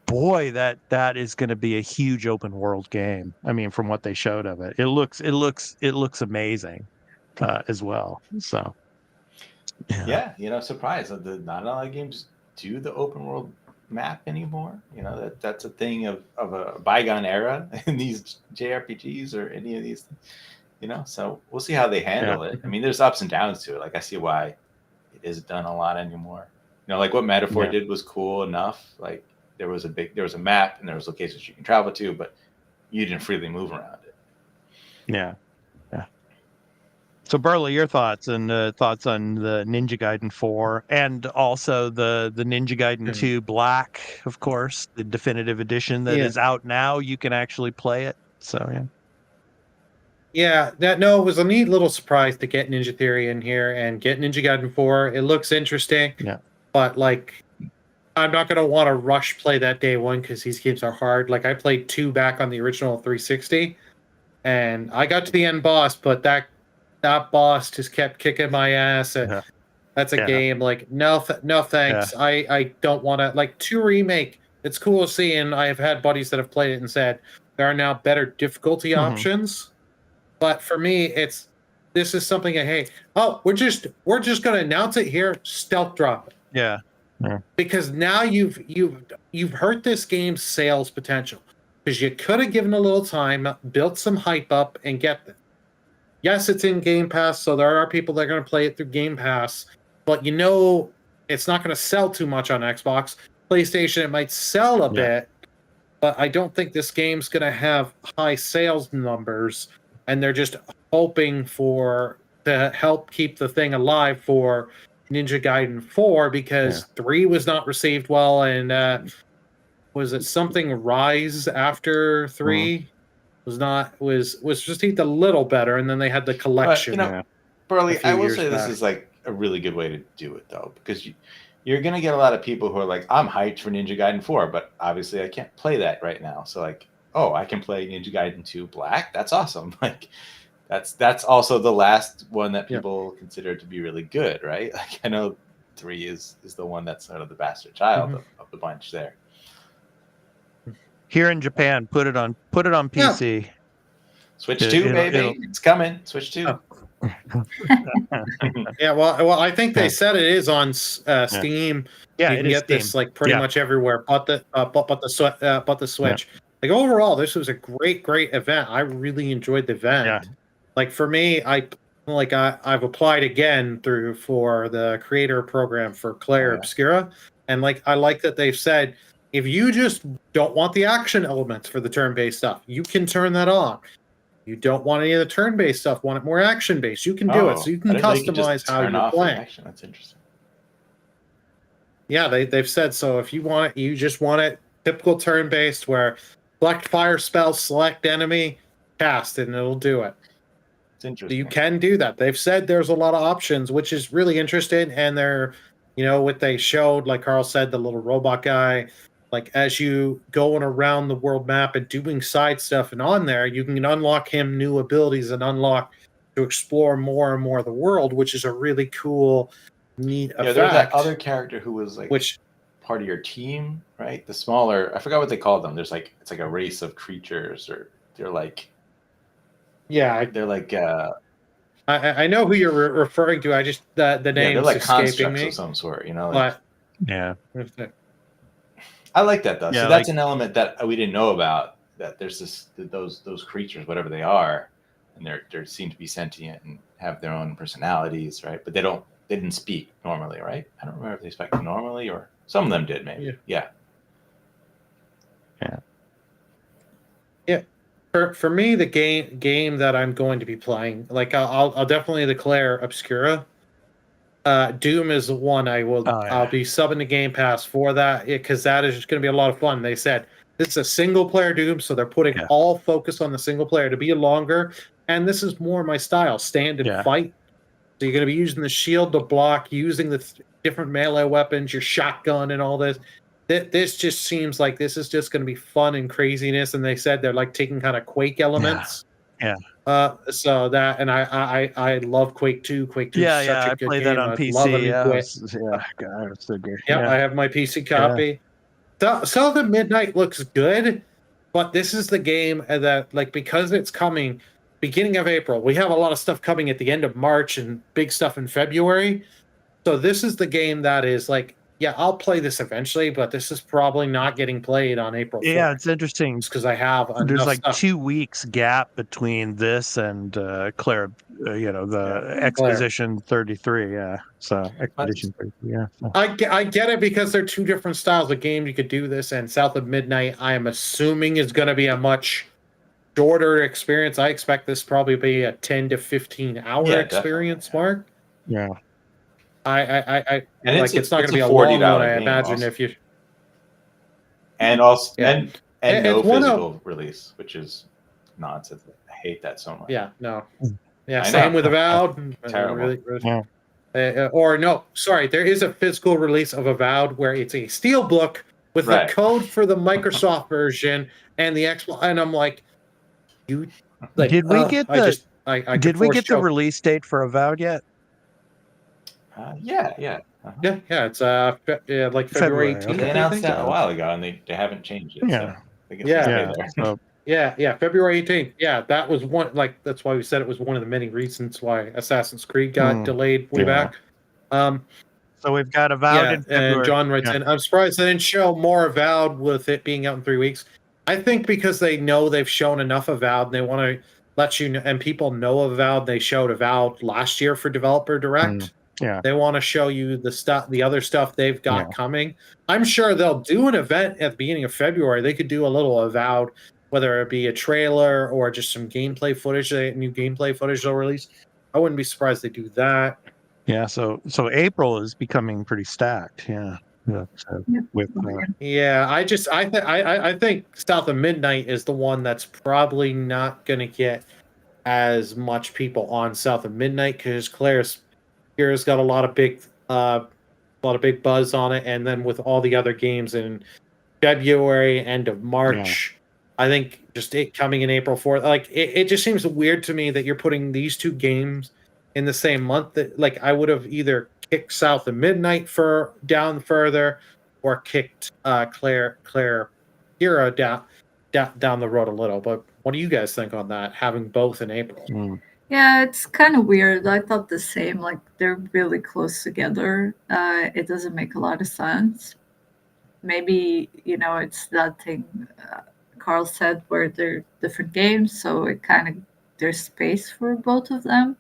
boy, that is going to be a huge open world game. I mean, from what they showed of it, it looks amazing as well. So yeah, surprised that not a lot of games do the open world map anymore. That's a thing of a bygone era in these JRPGs or any of these things. So we'll see how they handle it. I mean, there's ups and downs to it. Like, I see why it isn't done a lot anymore. Like what Metaphor did was cool enough. Like, there was a map and there was locations you can travel to, but you didn't freely move around it. Yeah. So Burley, your thoughts on the Ninja Gaiden 4 and also the Ninja Gaiden 2 Black, of course, the definitive edition that is out now. You can actually play it. So it was a neat little surprise to get Ninja Theory in here and get Ninja Gaiden 4. It looks interesting. Yeah. But I'm not going to want to rush play that day one because these games are hard. Like, I played 2 back on the original 360 and I got to the end boss, but that boss just kept kicking my ass. And that's a game no thanks. I don't want to 2 remake. It's cool to see, and I have had buddies that have played it and said there are now better difficulty options. But for me, this is something we're just going to announce it here, stealth drop it. Yeah. Because now you've hurt this game's sales potential because you could have given a little time, built some hype up, and get them. Yes, it's in Game Pass, so there are people that are going to play it through Game Pass, but it's not going to sell too much on Xbox. PlayStation, it might sell a bit, but I don't think this game's going to have high sales numbers, and they're just hoping to help keep the thing alive for Ninja Gaiden 4 because 3 was not received well, and was it something Rise after 3? Was received a little better, and then they had the collection. Burley, I will say this is a really good way to do it though, because you're gonna get a lot of people who are like, I'm hyped for Ninja Gaiden 4, but obviously I can't play that right now. So I can play Ninja Gaiden 2 Black. That's awesome. That's also the last one that people consider to be really good, right? I know 3 is the one that's sort of the bastard child of the bunch there. Here in Japan, put it on PC. Switch 2, baby. It's coming. Switch 2. Well, I think they said it is on Steam. Yeah, you can get Steam. this pretty much everywhere, but the Switch. Overall, this was a great event. I really enjoyed the event. For me, I've applied again for the creator program for Claire Obscura, and I like that they've said, if you just don't want the action elements for the turn-based stuff, you can turn that on. You don't want any of the turn-based stuff, want it more action-based, you can do it. So you can customize how you're playing. That's interesting. Yeah, they've said so. If you want it, you just want it typical turn-based where select fire spell, select enemy, cast, and it'll do it. It's interesting. You can do that. They've said there's a lot of options, which is really interesting. And they're, what they showed, like Carl said, the little robot guy, as you going around the world map and doing side stuff and on there, you can unlock him new abilities and unlock to explore more and more of the world, which is a really cool, neat effect. There's that other character who was part of your team, right? The smaller, I forgot what they called them. There's it's a race of creatures, or they're I know who you're referring to. I just the name's they're escaping me of some sort, I like that though. Yeah, so that's an element that we didn't know about. That there's those creatures, whatever they are, and they seem to be sentient and have their own personalities, right? But they didn't speak normally, right? I don't remember if they spoke normally, or some of them did, maybe. Yeah. For me, the game that I'm going to be playing, I'll definitely declare Obscura. Doom is the one I'll be subbing to Game Pass for that, because that is just going to be a lot of fun. They said this is a single player Doom, so they're putting all focus on the single player to be longer, and this is more my style, stand and fight. So you're going to be using the shield to block, using the different melee weapons, your shotgun, and all this. This just seems like this is just going to be fun and craziness, and they said they're taking kind of Quake elements. So that, and I love Quake 2. Quake 2 is such a good game. I played that on PC. God, it was so good. I have my PC copy. South of Midnight looks good, but this is the game that, like, because it's coming beginning of April, we have a lot of stuff coming at the end of March and big stuff in February. So this is the game that is like, yeah, I'll play this eventually, but this is probably not getting played on April 4th. Yeah, it's interesting because I have there's like stuff. 2 weeks gap between this and Claire, the Exposition 33. Yeah, so Expedition 33. Yeah, so. I get it because they're two different styles of game. You could do this, and South of Midnight, I am assuming, is going to be a much shorter experience. I expect this probably be a 10 to 15 hour experience, Mark. Yeah. And like it's not going to be a $40 long one, I imagine. Also. If you and also and no physical release, which is nonsense. I hate that so much. Yeah, no, yeah. Same with Avowed. Terrible. Or no, sorry, there is a physical release of Avowed where it's a steelbook with the code for the Microsoft version and the Xbox, and I'm like, you. Like, did we get did we get the release date for Avowed yet? Yeah. Yeah, it's like February 18th. They announced that a while ago, and they haven't changed it. Yeah, so February 18th. Yeah, that was one. Like that's why we said it was one of the many reasons why Assassin's Creed got delayed way back. So we've got Avowed in February. And John writes in, I'm surprised they didn't show more Avowed with it being out in 3 weeks. I think because they know they've shown enough Avowed, and they want to let you know, and people know Avowed. They showed Avowed last year for Developer Direct. Yeah, they want to show you the other stuff they've got coming. I'm sure they'll do an event at the beginning of February. They could do a little Avowed, whether it be a trailer or just some gameplay footage, new gameplay footage they'll release. I wouldn't be surprised they do that. Yeah, so April is becoming pretty stacked. Yeah. I think South of Midnight is the one that's probably not going to get as much people on South of Midnight because Claire's got a lot of big buzz on it, and then with all the other games in February, end of March, I think just it coming in April 4th, like it just seems weird to me that you're putting these two games in the same month. That like I would have either kicked South of Midnight down further, or kicked Claire Hero down the road a little. But what do you guys think on that? Having both in April. Yeah, it's kind of weird. I thought the same. Like they're really close together. It doesn't make a lot of sense. Maybe it's that thing Carl said where they're different games, so it kind of there's space for both of them.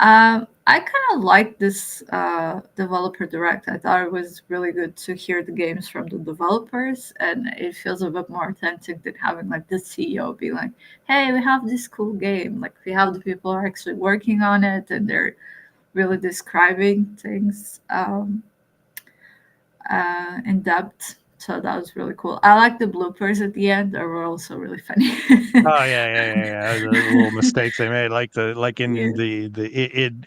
I kind of like this Developer Direct. I thought it was really good to hear the games from the developers, and it feels a bit more authentic than having like the CEO be like, hey, we have this cool game. Like we have the people who are actually working on it, and they're really describing things in depth. So that was really cool. I like the bloopers at the end. They were also really funny. Oh yeah. The little mistakes they made, like the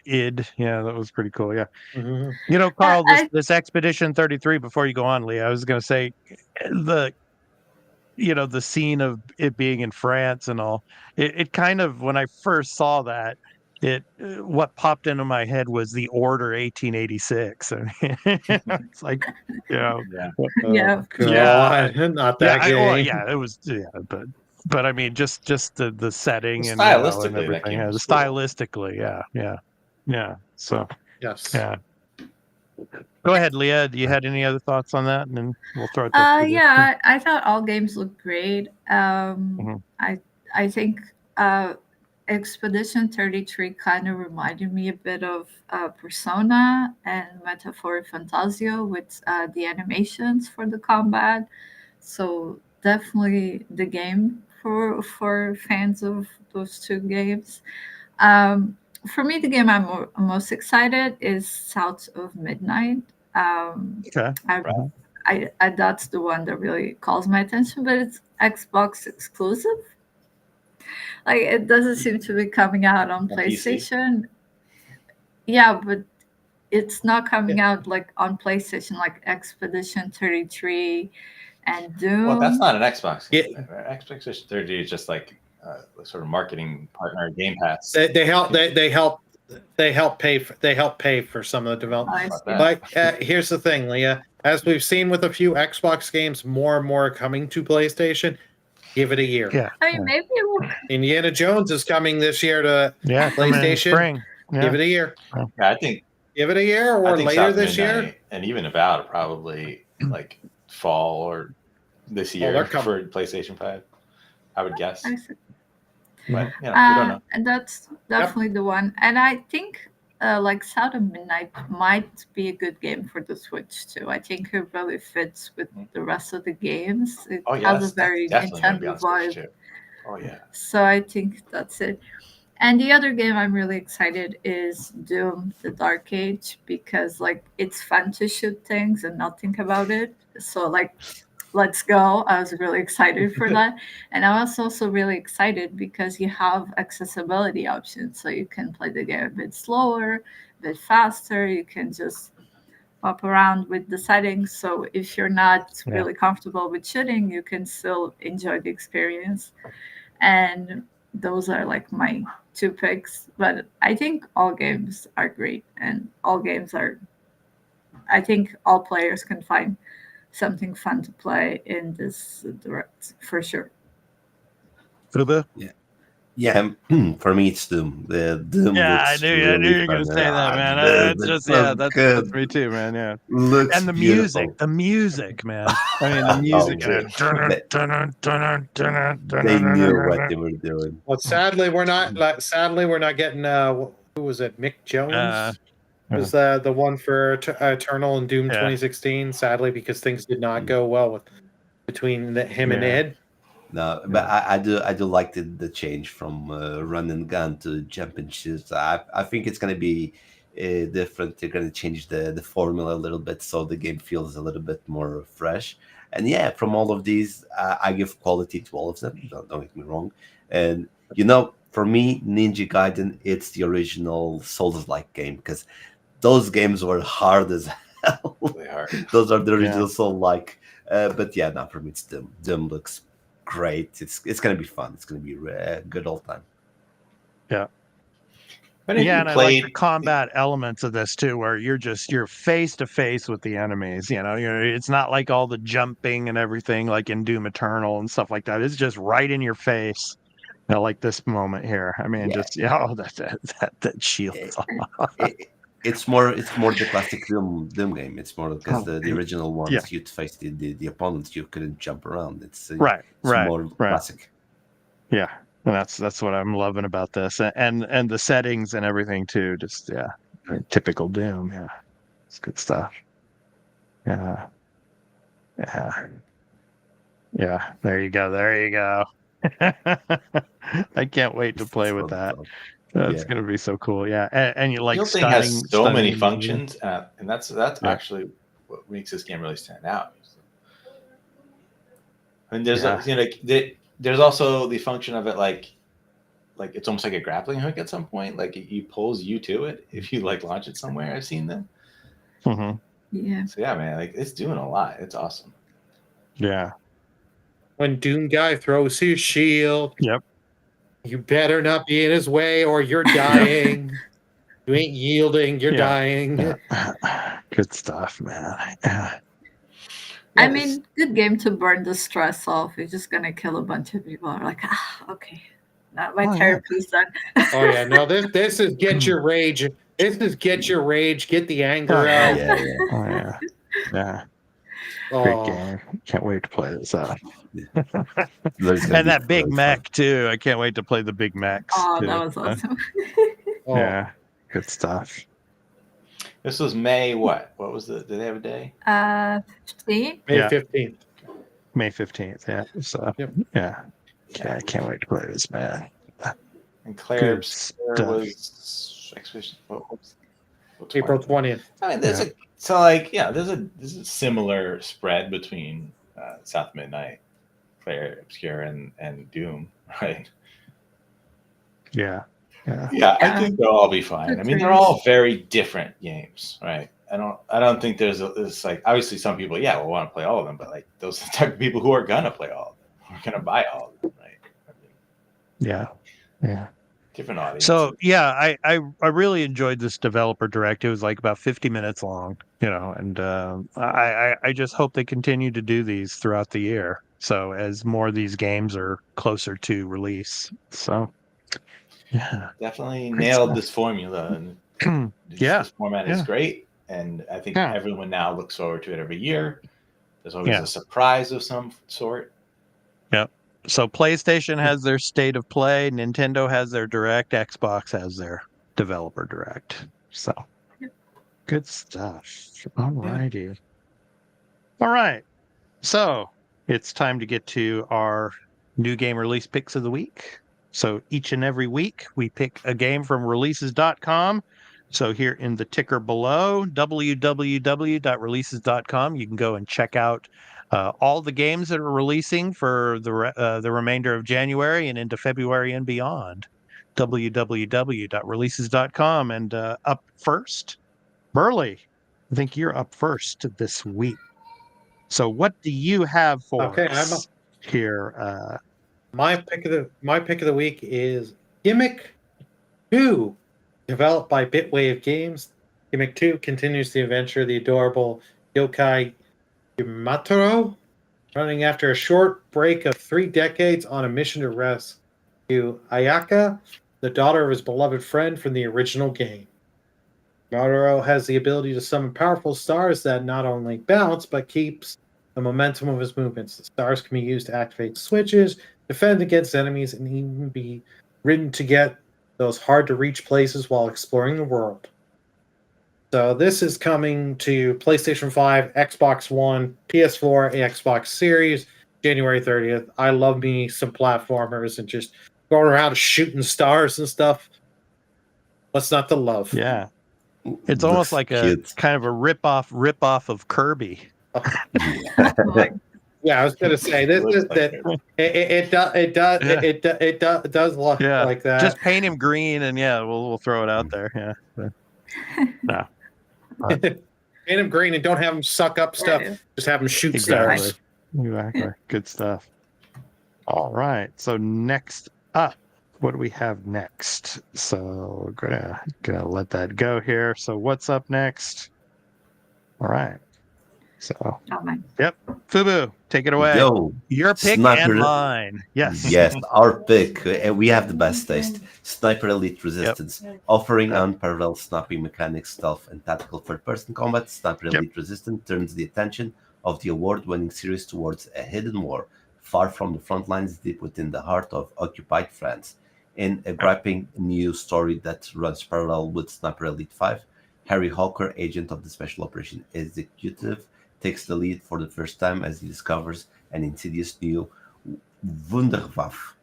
id. Yeah, that was pretty cool. Yeah. Mm-hmm. Carl, this Expedition 33. Before you go on, Lee, I was going to say the scene of it being in France and all. It kind of, when I first saw that, what popped into my head was the Order 1886. It's like, God, not that game. It was. Yeah, but I mean, just the setting and stylistically, and everything. Stylistically, yeah. So yes, yeah. Go ahead, Leah. Do you had any other thoughts on that? And then we'll throw it. I thought all games looked great. I think. Expedition 33 kind of reminded me a bit of Persona and Metaphor Fantasio with the animations for the combat. So definitely the game for fans of those two games. For me, the game I'm most excited is South of Midnight. That's the one that really calls my attention, but it's Xbox exclusive. Like it doesn't seem to be coming out on PlayStation. Yeah, but it's not coming out like on PlayStation, like Expedition 33 and Doom. Well, that's not an Xbox. Expedition 33 is just like sort of marketing partner Game Pass. They help they help pay for some of the development. I see. But here's the thing, Leah. As we've seen with a few Xbox games, more and more are coming to PlayStation. Give it a year. Yeah. I mean, maybe it will. Indiana Jones is coming this year to PlayStation. Spring. Yeah. Give it a year. Yeah, I think Give it a year or later South this Midnight year. and even about probably like fall or this year they're for PlayStation 5. I would guess. I see. But we don't know. And that's definitely the one. And I think like South of Midnight might be a good game for the Switch too. I think it really fits with the rest of the games. It has a very Nintendo vibe. Oh yeah. So I think that's it. And the other game I'm really excited is Doom: The Dark Age, because like it's fun to shoot things and not think about it. So like, let's go. I was really excited for that. And I was also really excited because you have accessibility options. So you can play the game a bit slower, a bit faster. You can just hop around with the settings. So if you're not really comfortable with shooting, you can still enjoy the experience. And those are like my 2 picks. But I think all games are great. And all games are, I think all players can find something fun to play in this direct, for sure. Yeah, for me it's Doom. The Doom. Yeah, I knew you were going to say that, man. That's just that's me too, man. Yeah, and the music, man. I mean, the music. They knew what they were doing. Well, sadly, we're not getting. Who was it? Mick Jones was the one for Eternal and Doom 2016. Sadly, because things did not go well between him and Ed. No, but I do like the change from run and gun to jump and shoot. I think it's going to be different. They're going to change the formula a little bit so the game feels a little bit more fresh. And yeah, from all of these, I give quality to all of them. Don't get me wrong. And for me, Ninja Gaiden, it's the original Souls-like game because those games were hard as hell. Really hard. Those are the original Soul-like. But yeah, no, for me it's Doom. Doom looks great. It's going to be fun. It's going to be a good old time. Yeah. And I like the combat elements of this too, where you're face to face with the enemies. It's not like all the jumping and everything like in Doom Eternal and stuff like that. It's just right in your face. Like this moment here. I mean, that shield. It's more the classic Doom game. It's more because the original ones you'd face the opponents, you couldn't jump around. It's more classic. Yeah, and that's what I'm loving about this, and the settings and everything too. Just typical Doom. Yeah, it's good stuff. Yeah. There you go. I can't wait to play with that. That's going to be so cool. Yeah. And you like the thing has so many functions, and that's actually what makes this game really stand out. I mean, there's also the function of it, like it's almost like a grappling hook at some point. Like he pulls you to it if you like launch it somewhere. I've seen them. Mm-hmm. Yeah. So yeah, man, like it's doing a lot. It's awesome. Yeah. When Doom Guy throws his shield. Yep. You better not be in his way or you're dying. You ain't yielding, you're dying. Good stuff, man. I mean, good game to burn the stress off. You're just going to kill a bunch of people. I'm like, okay. Not my therapy's done. Oh, yeah. No, this is get your rage. This is get your rage. Get the anger out. Yeah. Great game. Can't wait to play this out. And that big mech too. I can't wait to play the big mechs. Oh, that was awesome. Yeah, good stuff. This was May what? What was did they have a day? 15th? May 15th. May 15th, yeah. So yeah. I can't wait to play this, man. And Claire was April 20th. I mean, there's a similar spread between South Midnight, Claire Obscure, and Doom, right? Yeah. I think they'll all be fine. I mean, they're all very different games, right? I don't think there's like obviously some people will want to play all of them, but like those are the type of people who are gonna play all of them, who are gonna buy all of them, right? Yeah. Different audience. So yeah, I really enjoyed this developer direct. It was like about 50 minutes long, and I just hope they continue to do these throughout the year. So as more of these games are closer to release. So yeah, definitely Great nailed stuff. this formula. And this format is great, and I think everyone now looks forward to it every year. There's always a surprise of some sort. Yep. So PlayStation has their State of Play, Nintendo has their Direct, Xbox has their Developer Direct. So good stuff. All righty. All right. So it's time to get to our new game release picks of the week. So each and every week we pick a game from releases.com. So here in the ticker below, www.releases.com, you can go and check out all the games that are releasing for the remainder of January and into February and beyond. www.releases.com. And up first, Burley, I think you're up first this week. So what do you have for us here? My pick of the week is Gimmick 2, developed by Bitwave Games. Gimmick 2 continues the adventure of the adorable Yokai Yumataro, running after a short break of 3 decades on a mission to rescue Ayaka, the daughter of his beloved friend from the original game. Yumataro has the ability to summon powerful stars that not only bounce, but keeps the momentum of his movements. The stars can be used to activate switches, defend against enemies, and even be ridden to get those hard-to-reach places while exploring the world. So this is coming to PlayStation 5, Xbox One, PS4, and Xbox Series, January 30th. I love me some platformers and just going around shooting stars and stuff. What's not to love? Yeah. It's almost like a kind of a rip-off of Kirby. Yeah, I was going to say this is that it does look like that. Just paint him green and we'll throw it out there. Yeah. No. Paint him green and don't have him suck up stuff. Just have him shoot stars. Exactly. Good stuff. All right. So next up, what do we have next? So gonna let that go here. So what's up next? All right. So, yep. Fubu, take it away. Yo, your pick and mine. Yes. Yes, our pick. We have the best taste. Sniper Elite Resistance, offering unparalleled sniping mechanics, stealth, and tactical third-person combat. Sniper Elite Resistance turns the attention of the award-winning series towards a hidden war, far from the front lines, deep within the heart of occupied France. In a gripping new story that runs parallel with Sniper Elite 5, Harry Hawker, agent of the Special Operation Executive, takes the lead for the first time as he discovers an insidious new Wunderwaffe.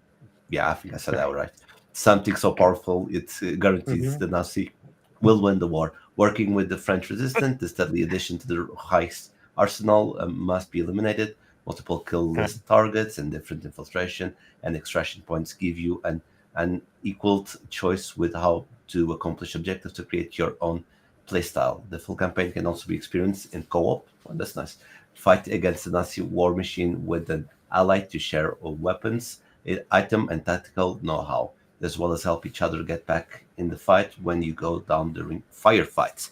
Yeah, I think I said that right. Something so powerful it guarantees the Nazi will win the war. Working with the French resistance, this deadly addition to the Reich's arsenal must be eliminated. Multiple kill list targets and different infiltration and extraction points give you an unequaled choice with how to accomplish objectives to create your own playstyle. The full campaign can also be experienced in co-op. Oh, that's nice. Fight against the Nazi war machine with an ally to share weapons, item, and tactical know-how, as well as help each other get back in the fight when you go down during firefights.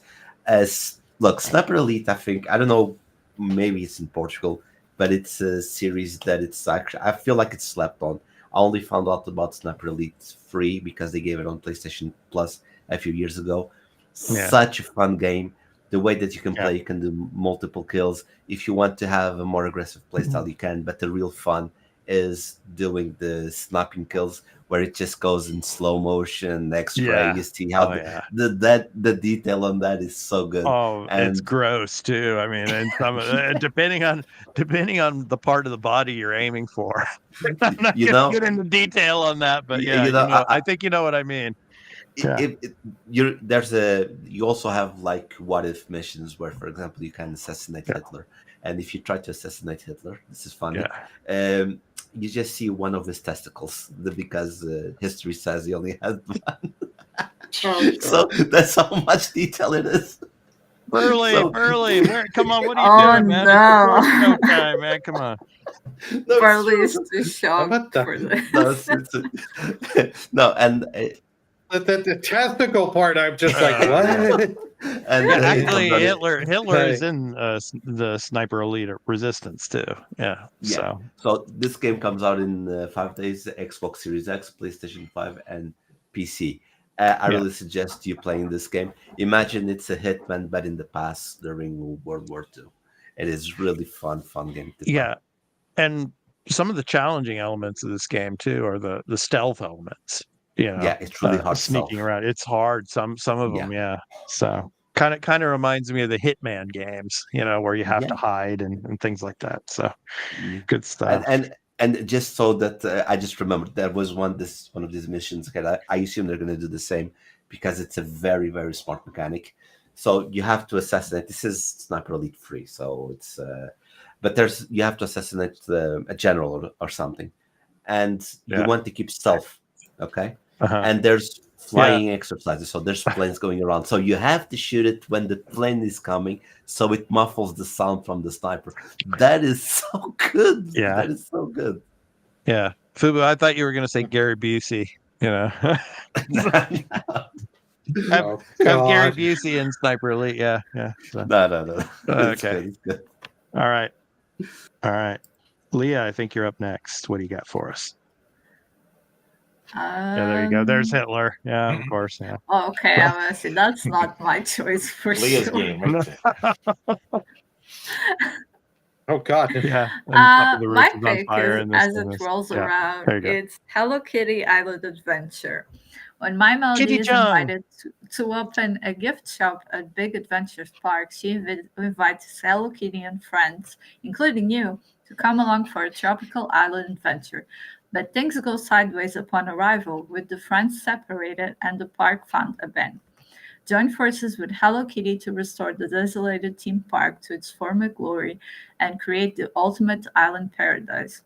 Look, Sniper Elite, I don't know, maybe it's in Portugal, but it's a series that it's actually, I feel like it's slept on. I only found out about Sniper Elite 3 because they gave it on PlayStation Plus a few years ago. Such a fun game. The way that you can play, you can do multiple kills. If you want to have a more aggressive playstyle, you can. But the real fun is doing the sniping kills where it just goes in slow motion, X-ray. You see how the detail on that is so good. Oh, and it's gross too. I mean, and depending on the part of the body you're aiming for. I'm not gonna get into detail on that, but I think you know what I mean. You also have like what if missions where, for example, you can assassinate Hitler, and if you try to assassinate Hitler, this is funny. You just see one of his testicles because history says he only had one. So that's how much detail it is. Burley, come on, what are you doing, man? No. It's showtime, man. Come on. Burley is too shocked for this. No, and The testicle part, I'm just like, what? And Actually, Hitler is in the Sniper Elite Resistance too. Yeah. So this game comes out in 5 days: Xbox Series X, PlayStation 5, and PC. I really suggest you playing this game. Imagine it's a Hitman, but in the past during World War II. It is really fun game to play. And some of the challenging elements of this game too are the stealth elements. It's really hard sneaking around. It's hard. Some of them, So kind of reminds me of the Hitman games, where you have to hide and things like that. So good stuff. And just so that I just remembered, there was one of these missions. Okay, I assume they're going to do the same because it's a very, very smart mechanic. So you have to assassinate. This is Sniper Elite 3, so it's. But you have to assassinate a general or something, and you want to keep stealth. Okay. And there's flying exercises, so there's planes going around. So you have to shoot it when the plane is coming, so it muffles the sound from the sniper. That is so good. Yeah, that is so good. Yeah, Fubu, I thought you were going to say Gary Busey. Have Gary Busey in Sniper Elite. Yeah. So. No. Okay. It's good. All right. Leah, I think you're up next. What do you got for us? There you go. There's Hitler. Yeah, of course. Yeah. Okay, I want to say that's not my choice for Leah's sure. game, right? Oh God. Yeah. My pick is, as it rolls around, it's Hello Kitty Island Adventure. When my Melody is invited to open a gift shop at Big Adventures Park, she invites Hello Kitty and friends, including you, to come along for a tropical island adventure. But things go sideways upon arrival, with the friends separated and the park found abandoned. Join forces with Hello Kitty to restore the desolated theme park to its former glory and create the ultimate island paradise.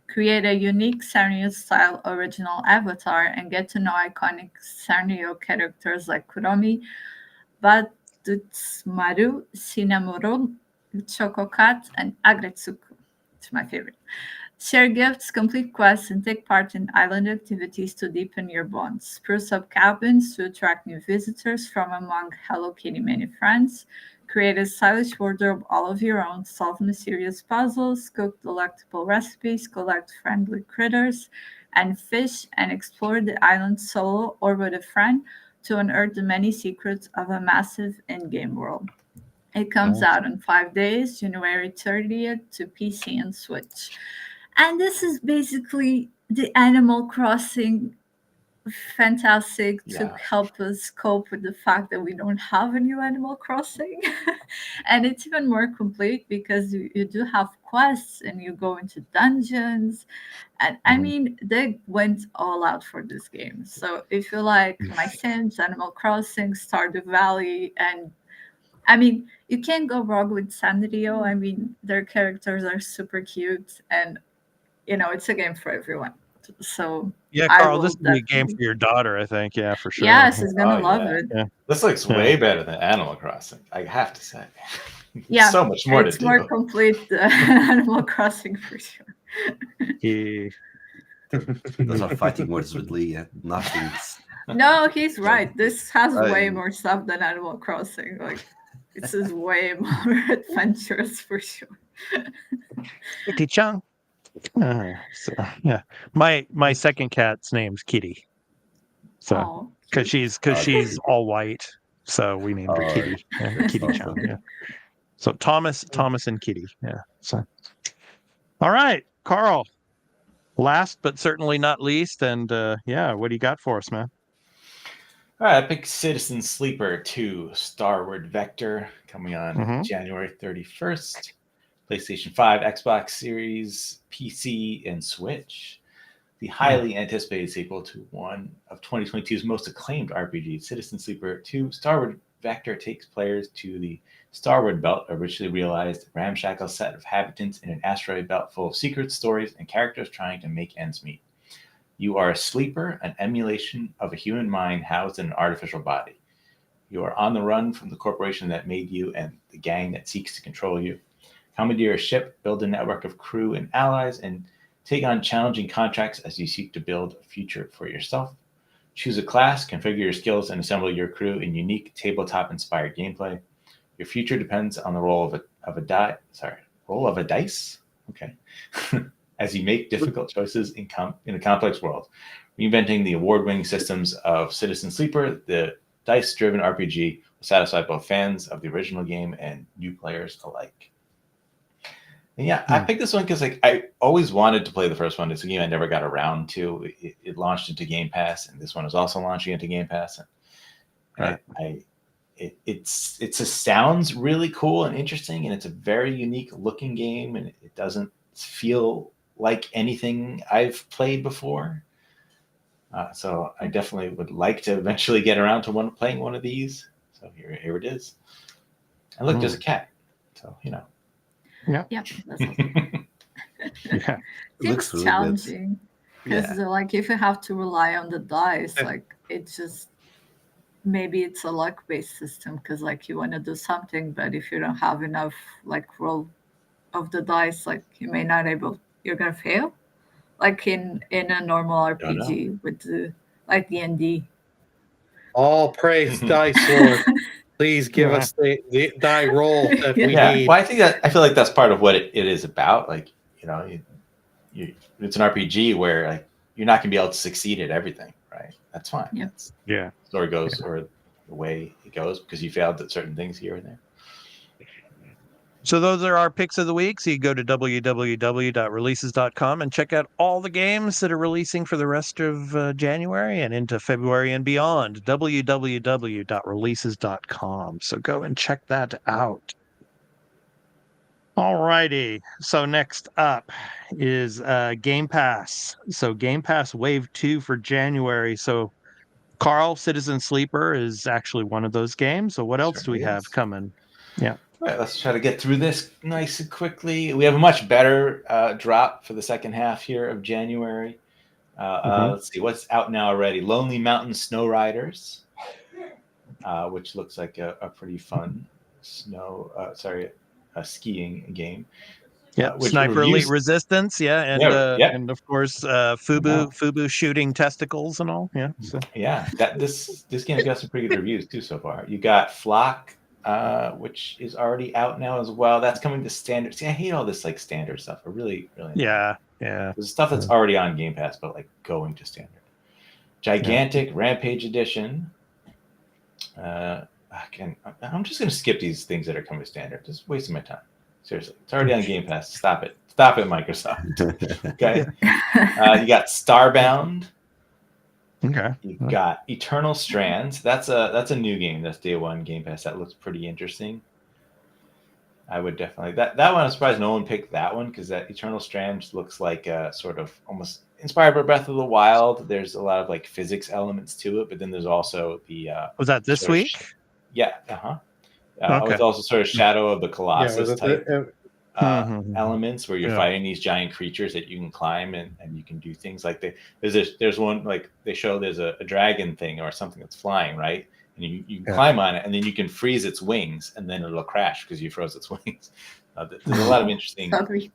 Create a unique Sanrio-style original avatar and get to know iconic Sanrio characters like Kuromi, Batutsmaru, Cinnamoroll, Chococat, and Agretsuko. It's my favorite. Share gifts, complete quests, and take part in island activities to deepen your bonds. Spruce up cabins to attract new visitors from among Hello Kitty many friends. Create a stylish wardrobe all of your own. Solve mysterious puzzles, cook delectable recipes, collect friendly critters, and fish and explore the island solo or with a friend to unearth the many secrets of a massive in-game world. It comes out in 5 days, January 30th to PC and Switch. And this is basically the Animal Crossing fantastic to help us cope with the fact that we don't have a new Animal Crossing. And it's even more complete because you do have quests and you go into dungeons. And I mean, they went all out for this game. So if you like My Sims, Animal Crossing, Stardew Valley, and I mean, you can't go wrong with Sanrio. I mean, their characters are super cute and it's a game for everyone. So yeah, Carl, this would be a game for your daughter, I think. Yeah, for sure. Yeah, she's gonna love it. Yeah. This looks way better than Animal Crossing, I have to say. Yeah, so much more to do. It's more complete than Animal Crossing for sure. Those are fighting words with Lee. Nothing. No, he's right. This has way more stuff than Animal Crossing. Like, this is way more adventurous for sure. Kitty-chan. So yeah, my second cat's name's Kitty. So because she's all white, so we named her Kitty. Kitty-chan. Yeah. So Thomas and Kitty. Yeah. So all right, Carl. Last but certainly not least, and what do you got for us, man? All right, I picked Citizen Sleeper 2 Starward Vector coming on January 31st. PlayStation 5, Xbox Series, PC, and Switch. The highly anticipated sequel to one of 2022's most acclaimed RPGs, Citizen Sleeper 2 Starward Vector takes players to the Starward Belt, a richly realized ramshackle set of inhabitants in an asteroid belt full of secrets, stories, and characters trying to make ends meet. You are a sleeper, an emulation of a human mind housed in an artificial body. You are on the run from the corporation that made you and the gang that seeks to control you. Commandeer a ship, build a network of crew and allies, and take on challenging contracts as you seek to build a future for yourself. Choose a class, configure your skills, and assemble your crew in unique tabletop-inspired gameplay. Your future depends on the roll of a dice. Okay, as you make difficult choices in a complex world, reinventing the award-winning systems of Citizen Sleeper, the dice-driven RPG will satisfy both fans of the original game and new players alike. And yeah, I picked this one because I always wanted to play the first one. It's a game I never got around to. It launched into Game Pass, and this one is also launching into Game Pass. And it sounds really cool and interesting, and it's a very unique looking game, and it doesn't feel like anything I've played before. So I definitely would like to eventually get around to playing one of these. So here it is. And look, there's a cat. So Yeah. Yep. That's awesome. Yeah. Seems really challenging because like if you have to rely on the dice, like it's just maybe it's a luck-based system because like you want to do something, but if you don't have enough like roll of the dice, like you may not you're gonna fail. Like in a normal RPG with the like D&D. All praise dice Lord. Please give us the die roll that we need. Well, I feel like that's part of what it is about. Like, it's an RPG where like you're not gonna be able to succeed at everything, right? That's fine. Yeah. Story goes or the way it goes because you failed at certain things here and there. So those are our picks of the week. So you go to www.releases.com and check out all the games that are releasing for the rest of January and into February and beyond. www.releases.com. So go and check that out. All righty. So next up is Game Pass. So Game Pass Wave 2 for January. So Carl, Citizen Sleeper is actually one of those games. So what else do we have coming? Yeah. All right, let's try to get through this nice and quickly. We have a much better drop for the second half here of January. Let's see what's out now already. Lonely Mountain Snow Riders, which looks like a pretty fun skiing game. Yeah, Sniper Elite Resistance, and of course Fubu shooting testicles and all. Yeah. So. Yeah, this game's got some pretty good reviews too so far. You got Flock, which is already out now as well. That's coming to standard. See, I hate all this like standard stuff. I really. Yeah. There's stuff that's already on Game Pass, but like going to standard. Gigantic Rampage Edition. I'm just gonna skip these things that are coming to standard. Just wasting my time. Seriously, it's already on Game Pass. Stop it, Microsoft. Okay. You got Starbound. Okay. You got Eternal Strands. That's a new game. That's day one Game Pass. That looks pretty interesting. I would definitely that one. I'm surprised no one picked that one because that Eternal Strands looks like sort of almost inspired by Breath of the Wild. There's a lot of like physics elements to it, but then there's also the was that this week? Yeah. It's also sort of Shadow of the Colossus type elements where you're fighting these giant creatures that you can climb and you can do things like there's one like they show there's a dragon thing or something that's flying, right? And you can climb on it and then you can freeze its wings and then it'll crash because you froze its wings. There's a lot of interesting there's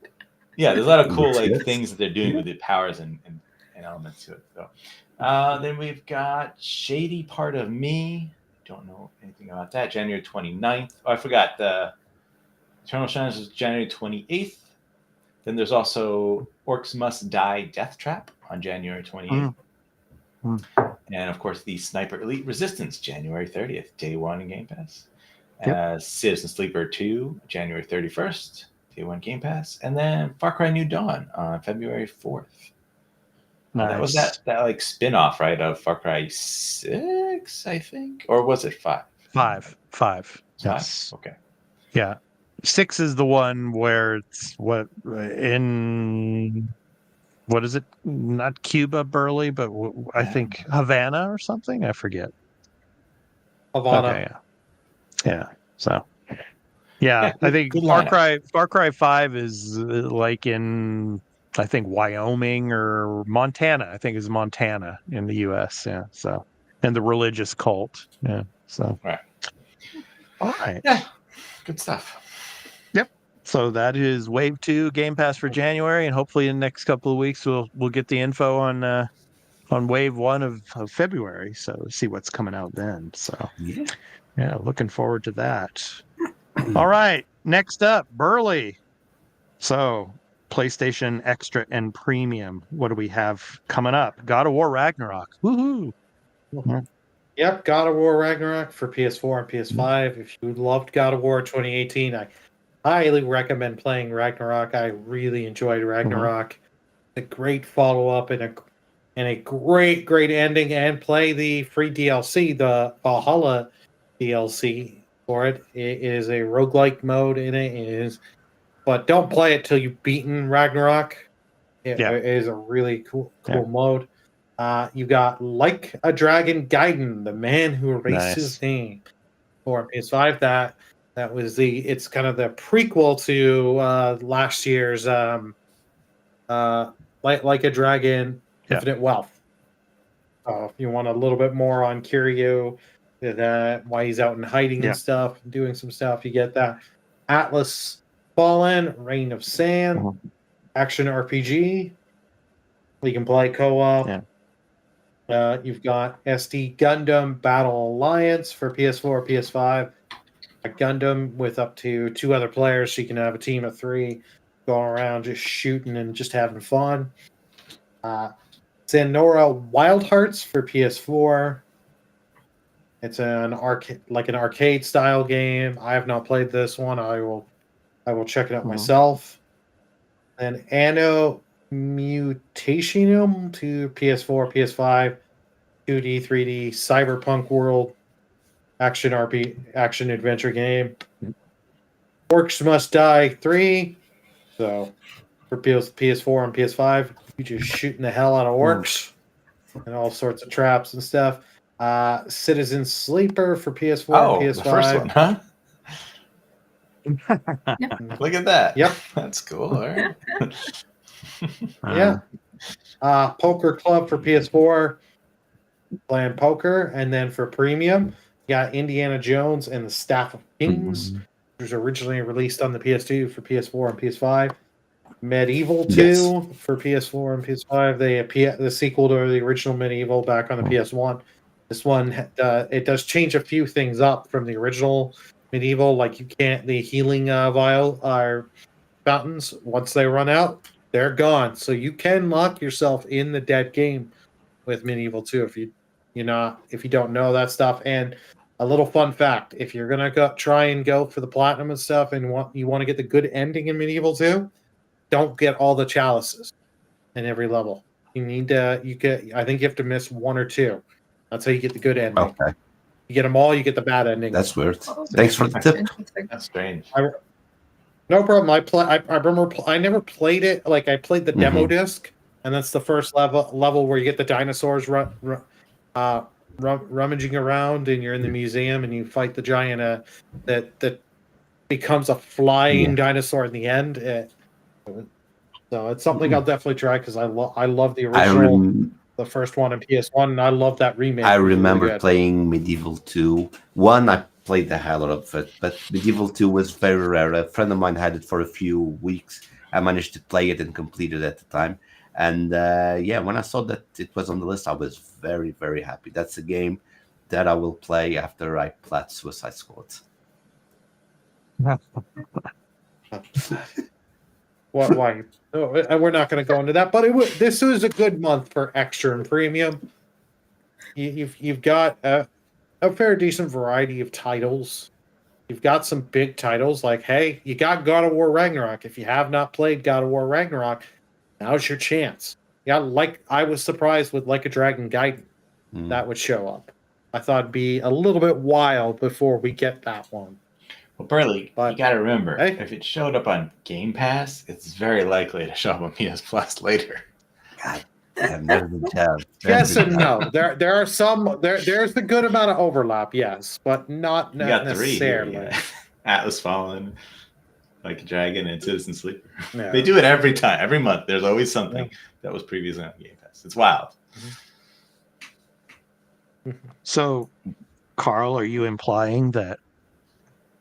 a lot of cool like things that they're doing with the powers and elements to it. So then we've got Shady Part of Me. Don't know anything about that. January 29th. Oh, I forgot. The Eternal Strands is January 28th. Then there's also Orcs Must Die Death Trap on January 28th. And of course, the Sniper Elite Resistance, January 30th, day one in Game Pass. Citizen Sleeper 2, January 31st, day one Game Pass. And then Far Cry New Dawn on February 4th. Nice. That was that like spin-off, right, of Far Cry 6, I think? Or was it 5? 5. Yes. Okay. Yeah. 6 is the one where it's what is it? Not Cuba, Burley, but I think Havana or something. I forget. Havana. Okay, yeah. So, I think Far Cry 5 is like in I think Wyoming or Montana. I think is Montana in the U.S. Yeah. So, and the religious cult. Yeah. So. Right. All right. Yeah. Good stuff. Yep. So that is Wave 2 Game Pass for January, and hopefully in the next couple of weeks we'll get the info on on wave 1 of February. So see what's coming out then. So yeah, looking forward to that. All right, next up, Burley. So PlayStation Extra and Premium. What do we have coming up? God of War Ragnarok. Woohoo! Yep, God of War Ragnarok for PS4 and PS5. If you loved God of War 2018, I highly recommend playing Ragnarok. I really enjoyed Ragnarok. A great follow-up and a great ending, and play the free DLC, the Valhalla DLC for it. It is a roguelike mode in it. But don't play it till you've beaten Ragnarok. It is a really cool mode. You got Like a Dragon Gaiden, the man who erased his name, for PS5. That was it's kind of the prequel to last year's Like a Dragon Infinite Wealth. If you want a little bit more on Kiryu, why he's out in hiding and stuff, doing some stuff, you get that. Atlas Fallen, Reign of Sand, action RPG. You can play co-op. You've got SD Gundam Battle Alliance for PS4, PS5. A Gundam with up to 2 other players, so you can have a team of 3 going around just shooting and just having fun. Senora Wild Hearts for PS4. It's an arcade style game. I have not played this one. I will check it out myself. And Anno Mutationum to PS4, PS5, 2D, 3D, Cyberpunk World, action adventure game. Orcs Must Die 3. So for PS4 and PS5, you just shooting the hell out of orcs and all sorts of traps and stuff. Citizen Sleeper for PS4 and PS5. The first one, huh? Look at that. Yep. That's cool. All right. Poker Club for PS4, playing poker. And then for premium, you got Indiana Jones and the Staff of Kings, which was originally released on the PS2 for PS4 and PS5. Medieval 2 for PS4 and PS5. The sequel to the original Medieval back on the PS1. This one, it does change a few things up from the original Medieval. Like the healing vial or fountains, once they run out, they're gone. So you can lock yourself in the dead game with Medieval 2 if you don't know that stuff. And a little fun fact: if you're gonna try and go for the platinum and stuff, and you want to get the good ending in Medieval 2, don't get all the chalices in every level. You need to. I think you have to miss 1 or 2. That's how you get the good ending. Okay. You get them all, you get the bad ending. That's weird. Thanks for the tip. That's strange. No problem. I remember I never played it. Like I played the demo disc, and that's the first level where you get the dinosaurs rummaging around, and you're in the museum, and you fight the giant that becomes a flying dinosaur in the end. So it's something I'll definitely try because I love the original. The first one in PS1, and I love that remake. I remember playing Medieval 2. 1, I played the hell out of it, but Medieval 2 was very rare. A friend of mine had it for a few weeks. I managed to play it and complete it at the time. And when I saw that it was on the list, I was very, very happy. That's a game that I will play after I plat Suicide Squad. Why? We're not going to go into that, but this was a good month for extra and premium. You've got a fair decent variety of titles. You've got some big titles like, hey, you got God of War Ragnarok. If you have not played God of War Ragnarok, now's your chance. I was surprised with Like a Dragon Gaiden that would show up. I thought it'd be a little bit wild before we get that one. Well, Burley, you got to remember, if it showed up on Game Pass, it's very likely to show up on PS Plus later. God damn, never been tough. Yes and no. There are some. There's a good amount of overlap, yes, but not necessarily. 3 here, Atlas Fallen, Like a Dragon, and Citizen Sleeper. Yeah. They do it every time, every month. There's always something that was previously on Game Pass. It's wild. So, Carl, are you implying that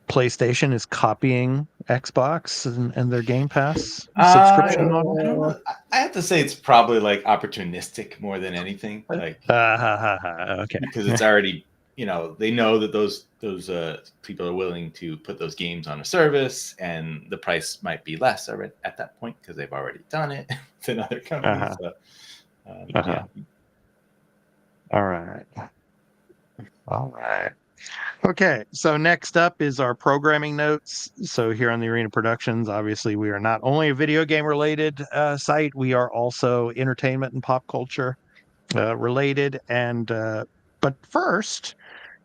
PlayStation is copying Xbox and their Game Pass subscription model? I have to say it's probably like opportunistic more than anything. Like, okay, because it's already, they know that those people are willing to put those games on a service, and the price might be less at that point because they've already done it than other companies. So, yeah. All right. Okay, so next up is our programming notes. So here on the Arena Productions, obviously we are not only a video game related site, we are also entertainment and pop culture related. And but first,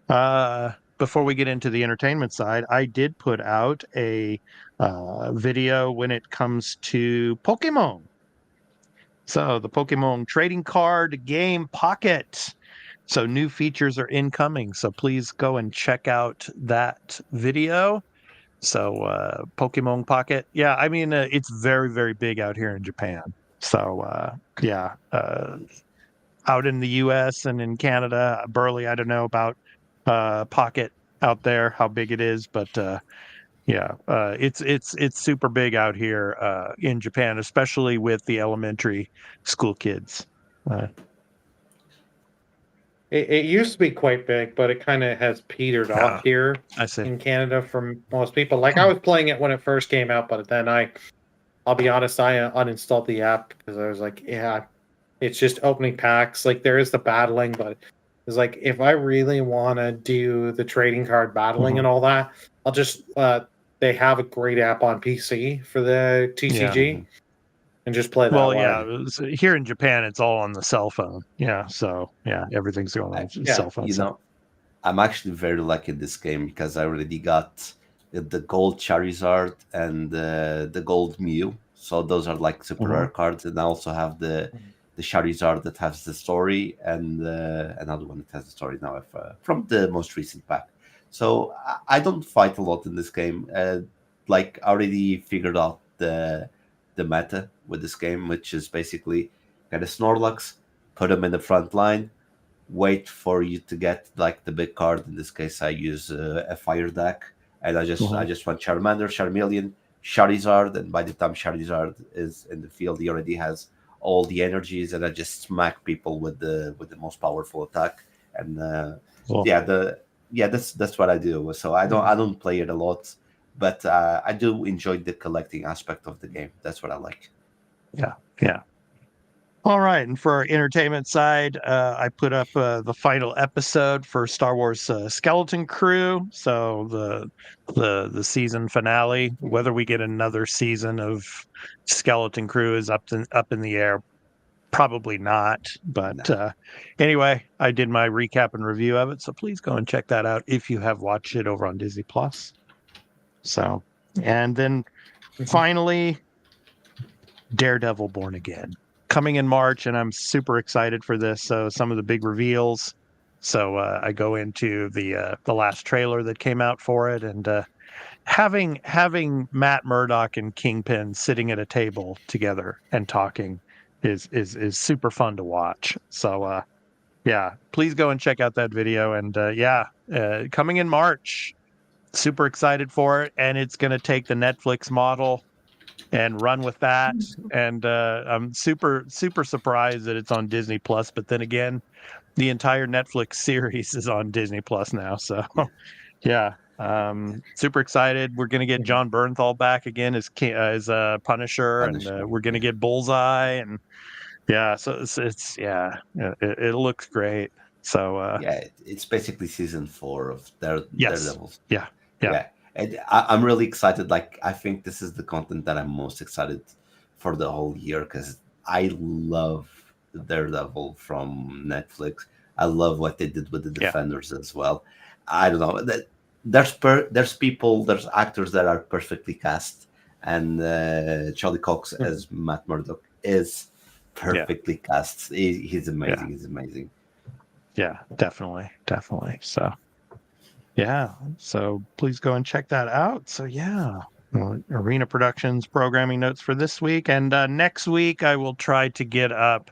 before we get into the entertainment side, I did put out a video when it comes to Pokemon. So the Pokemon trading card game Pocket. So new features are incoming. So please go and check out that video. So Pokemon Pocket. Yeah, I mean, it's very, very big out here in Japan. So out in the US and in Canada, Burley, I don't know about Pocket out there, how big it is, but it's super big out here in Japan, especially with the elementary school kids. It used to be quite big, but it kind of has petered off here in Canada for most people. Like, I was playing it when it first came out, but then I'll be honest, I uninstalled the app because I was like, it's just opening packs. Like, there is the battling, but it's like, if I really want to do the trading card battling and all that, I'll just they have a great app on PC for the TCG. Yeah. And just play that. Well, way. Here in Japan, it's all on the cell phone. Yeah, so everything's going on cell phone. I'm actually very lucky in this game because I already got the gold Charizard and the gold Mew. So those are like super rare cards, and I also have the Charizard that has the story, and another one that has the story now from the most recent pack. So I don't fight a lot in this game. Like, I already figured out the meta with this game, which is basically get a Snorlax, put them in the front line, wait for you to get like the big card. In this case, I use a fire deck, and I just want Charmander, Charmeleon, Charizard, and by the time Charizard is in the field, he already has all the energies, and I just smack people with the most powerful attack. And that's what I do. So I don't play it a lot, but I do enjoy the collecting aspect of the game. That's what I like. Yeah. All right, and for our entertainment side, I put up the final episode for Star Wars Skeleton Crew. So the season finale. Whether we get another season of Skeleton Crew is up in the air. Probably not. But anyway, I did my recap and review of it. So please go and check that out if you have watched it over on Disney Plus. So, and then finally, Daredevil Born Again. Coming in March, and I'm super excited for this. So some of the big reveals. So I go into the last trailer that came out for it, and having Matt Murdock and Kingpin sitting at a table together and talking is super fun to watch. So please go and check out that video. And coming in March, super excited for it, and it's going to take the Netflix model and run with that. And I'm super surprised that it's on Disney Plus. But then again, the entire Netflix series is on Disney Plus now. So super excited. We're gonna get John Bernthal back again as Punisher, and we're gonna get Bullseye, and so it looks great. So it's basically season 4 of Daredevils. Yeah. And I'm really excited. Like, I think this is the content that I'm most excited for the whole year, because I love Daredevil from Netflix. I love what they did with the Defenders as well. I don't know. There's actors that are perfectly cast, and Charlie Cox as Matt Murdock is perfectly cast. He's amazing. Yeah. He's amazing. Yeah, definitely. So please go and check that out. So Arena Productions programming notes for this week, and next week I will try to get up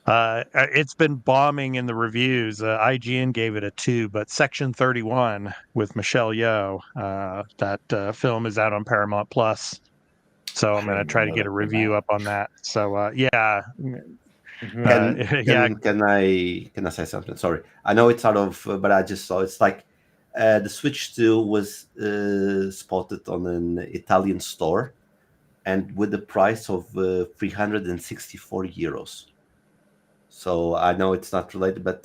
It's been bombing in the reviews. IGN gave it a 2, but Section 31 with Michelle Yeoh, that film is out on Paramount Plus. So I'm going to try to get a review up on that. So yeah. Can I say something? Sorry, I know it's out of, but I just saw it's like the Switch 2 was spotted on an Italian store, and with the price of 364 euros. So I know it's not related, but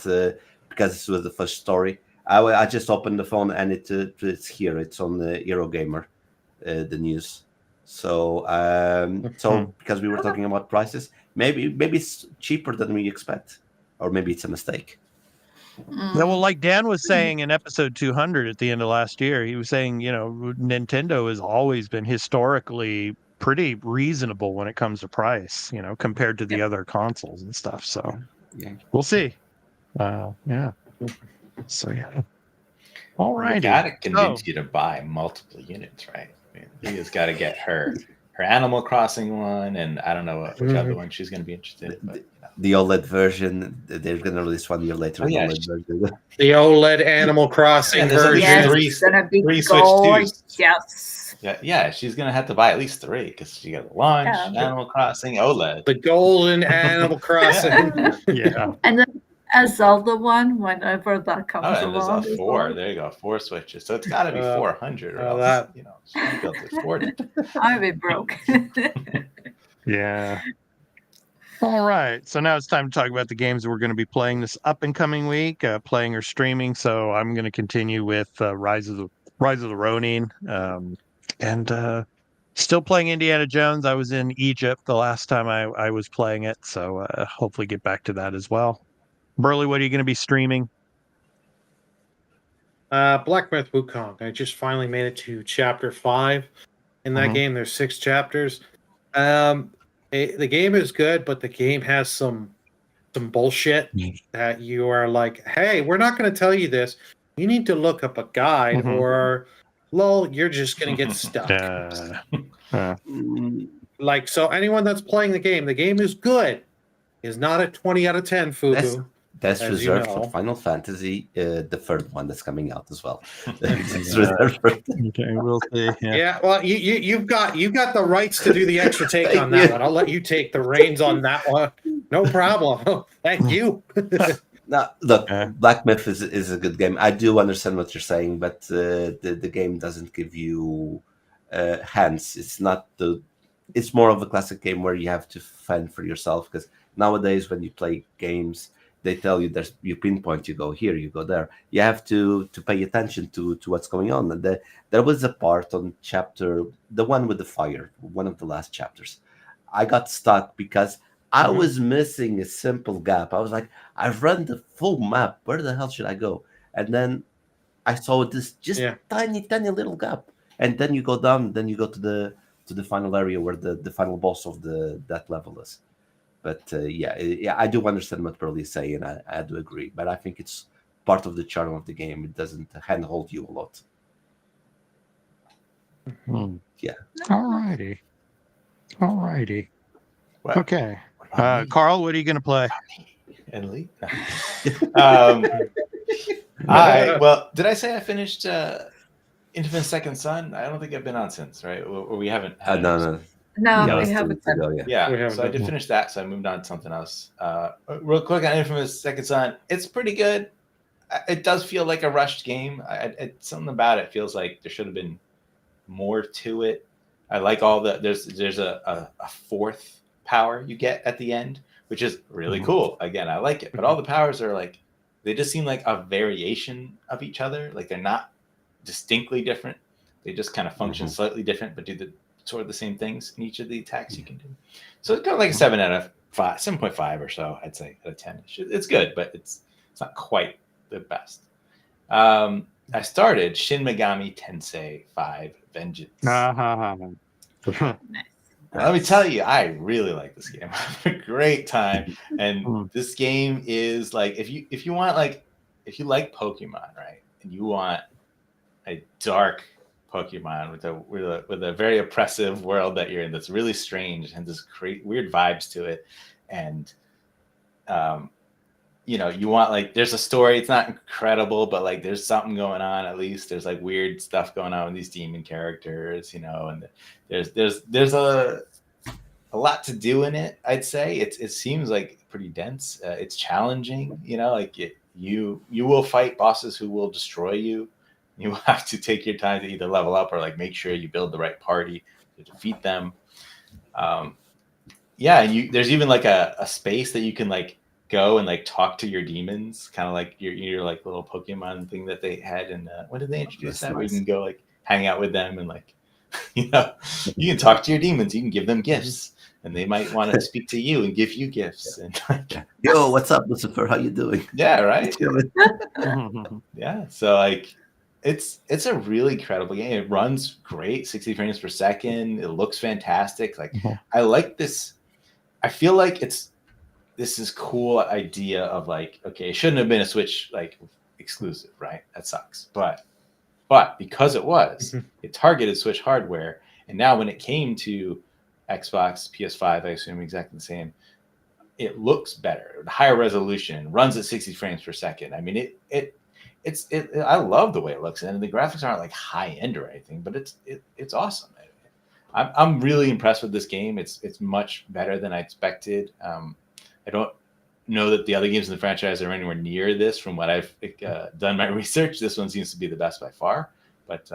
because this was the first story, I just opened the phone and it's here. It's on the Eurogamer, the news. So because we were talking about prices, maybe it's cheaper than we expect, or maybe it's a mistake. Yeah, well, like Dan was saying in episode 200 at the end of last year, he was saying, Nintendo has always been historically pretty reasonable when it comes to price, compared to the other consoles and stuff. So we'll see. Yeah. So yeah. All right. Got to convince you to buy multiple units, right? Leah's got to get her Animal Crossing one, and I don't know which other one she's going to be interested in. But, the OLED version, they're going to release 1 year later. The OLED Animal Crossing version. Yes, it's going to be three gold. Yes. Yeah, she's going to have to buy at least 3 because she got the launch, Animal Crossing, OLED. The golden Animal Crossing. Yeah. And then a Zelda one, whenever that comes and along. there's 4. There you go, 4 Switches. So it's got to be 400 or else, she won't be able to afford it. I'll be broke. Yeah. All right. So now it's time to talk about the games that we're going to be playing this up and coming week, playing or streaming. So I'm going to continue with Rise of the Ronin, and still playing Indiana Jones. I was in Egypt the last time I was playing it, so hopefully get back to that as well. Burley, what are you going to be streaming? Black Myth Wukong. I just finally made it to chapter 5 in that game. There's 6 chapters. The game is good, but the game has some bullshit that you are like, hey, we're not going to tell you this. You need to look up a guide, or lol, you're just going to get stuck. Like, so anyone that's playing the game is good. Is not a 20 out of 10, Fubu. That's reserved for Final Fantasy, the 3rd one that's coming out as well. It's reserved for... Okay, we'll see. Yeah, well, you've got the rights to do the extra take on that one. I'll let you take the reins on that one. No problem. Thank you. No, look, Black Myth is a good game. I do understand what you're saying, but the game doesn't give you hands. It's more of a classic game where you have to fend for yourself, because nowadays when you play games, they tell you you pinpoint, you go here, you go there. You have to pay attention to what's going on. And there was a part on the one with the fire, one of the last chapters. I got stuck because I was missing a simple gap. I was like, I've run the full map. Where the hell should I go? And then I saw this just tiny little gap. And then you go down, then you go to the final area where the final boss of that level is. But I do understand what Pearl is saying. I do agree, but I think it's part of the charm of the game. It doesn't handhold you a lot. Yeah. All righty. What? Okay. Carl, what are you going to play? And Lee? Well, did I say I finished Infamous Second Son? I don't think I've been on since, right? Or we haven't had No. No, we haven't. Yeah, so I did finish that, so I moved on to something else. Real quick on Infamous Second Son, it's pretty good. It does feel like a rushed game. Something about it feels like there should have been more to it. I like all there's a 4th power you get at the end, which is really cool. Again, I like it, but all the powers are like, they just seem like a variation of each other. Like they're not distinctly different. They just kind of function slightly different, but do the sort of the same things in each of the attacks you can do. So it's kind of like a 7 out of 5, 7.5 or so, I'd say, out of 10. It's good, but it's not quite the best. I started Shin Megami Tensei 5 Vengeance. Let me tell you, I really like this game. I have a great time, and this game is like, if you like Pokemon, right, and you want a dark Pokemon with a very oppressive world that you're in that's really strange and this weird vibes to it, and you know, you want like there's a story. It's not incredible, but like there's something going on. At least there's like weird stuff going on with these demon characters, you know, and there's a lot to do in it. I'd say it seems like pretty dense. It's challenging, you know, like you will fight bosses who will destroy you. You will have to take your time to either level up or like make sure you build the right party to defeat them. Yeah, there's even like a space that you can like go and like talk to your demons, kind of like your like little Pokemon thing that they had. And when did they introduce that? Nice. Where you can go like hang out with them and like, you know, you can talk to your demons. You can give them gifts, and they might want to speak to you and give you gifts. And like, yo, what's up, Lucifer? How you doing? Yeah, right. Yeah, so like, it's a really incredible game. It runs great, 60 frames per second. It looks fantastic. Like, I like this. I feel like this is cool idea of like, okay, it shouldn't have been a Switch like exclusive, right? That sucks. But because it was, it targeted Switch hardware, and now when it came to Xbox, PS5, I assume exactly the same, it looks better, higher resolution, runs at 60 frames per second. I mean, it's I love the way it looks, and the graphics aren't like high end or anything, but it's awesome. I'm really impressed with this game. It's much better than I expected. I don't know that the other games in the franchise are anywhere near this. From what I've done my research, this one seems to be the best by far. But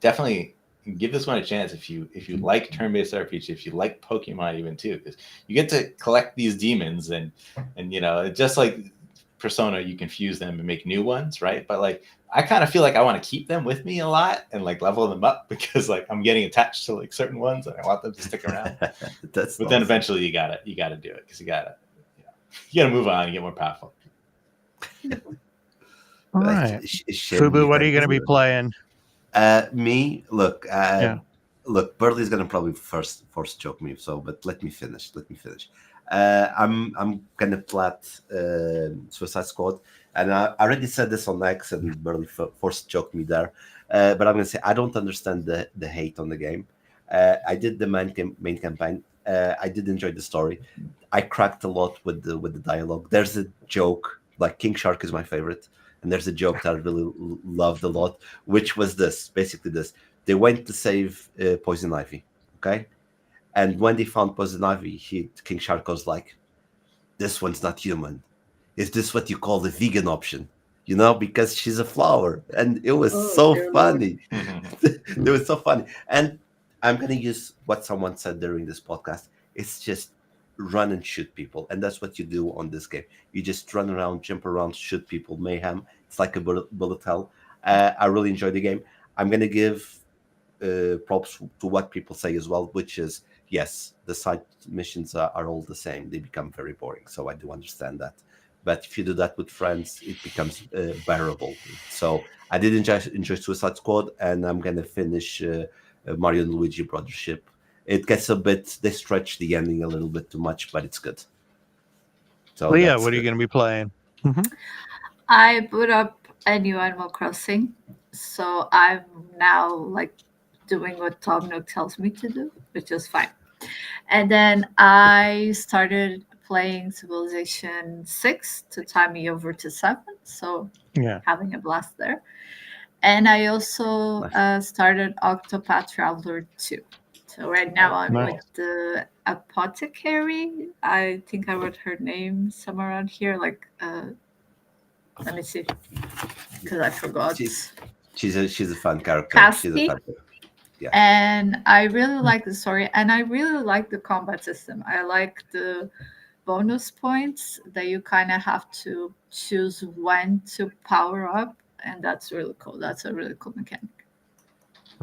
definitely give this one a chance if you like turn-based RPG, if you like Pokemon even too, because you get to collect these demons and you know, just like Persona, you can fuse them and make new ones, right? But like, I kind of feel like I want to keep them with me a lot and like level them up, because like I'm getting attached to like certain ones and I want them to stick around. But awesome. Then eventually you gotta do it, because you gotta move on and get more powerful. All right, Fubu, what are you gonna be playing? Me, look, Burley's gonna probably first choke me. So, but let me finish. I'm gonna plat Suicide Squad, and I already said this on X, and Burley forced choked me there. But I'm gonna say I don't understand the hate on the game. I did the main campaign. I did enjoy the story. I cracked a lot with the dialogue. There's a joke, like King Shark is my favorite, and there's a joke that I really loved a lot, which was basically this. They went to save Poison Ivy, okay? And when they found Poison Ivy, King Shark was like, this one's not human. Is this what you call the vegan option? You know, because she's a flower. And it was so funny. It was so funny. And I'm going to use what someone said during this podcast. It's just run and shoot people. And that's what you do on this game. You just run around, jump around, shoot people, mayhem. It's like a bullet hell. I really enjoyed the game. I'm going to give props to what people say as well, which is, yes, the side missions are all the same. They become very boring. So I do understand that. But if you do that with friends, it becomes bearable. So I did enjoy Suicide Squad, and I'm going to finish Mario and Luigi Brothership. It gets they stretch the ending a little bit too much, but it's good. So Leah, what are you going to be playing? I put up a new Animal Crossing. So I'm now like doing what Tom Nook tells me to do, which is fine. And then I started playing Civilization 6 to tie me over to 7. So having a blast there. And I also started Octopath Traveler 2. So right now I'm with the apothecary. I think I wrote her name somewhere around here. Like, let me see, because I forgot. She's a fun character. Cassie. She's a fun character. Yeah. And I really like the story, and I really like the combat system. I like the bonus points that you kind of have to choose when to power up, and that's really cool. That's a really cool mechanic.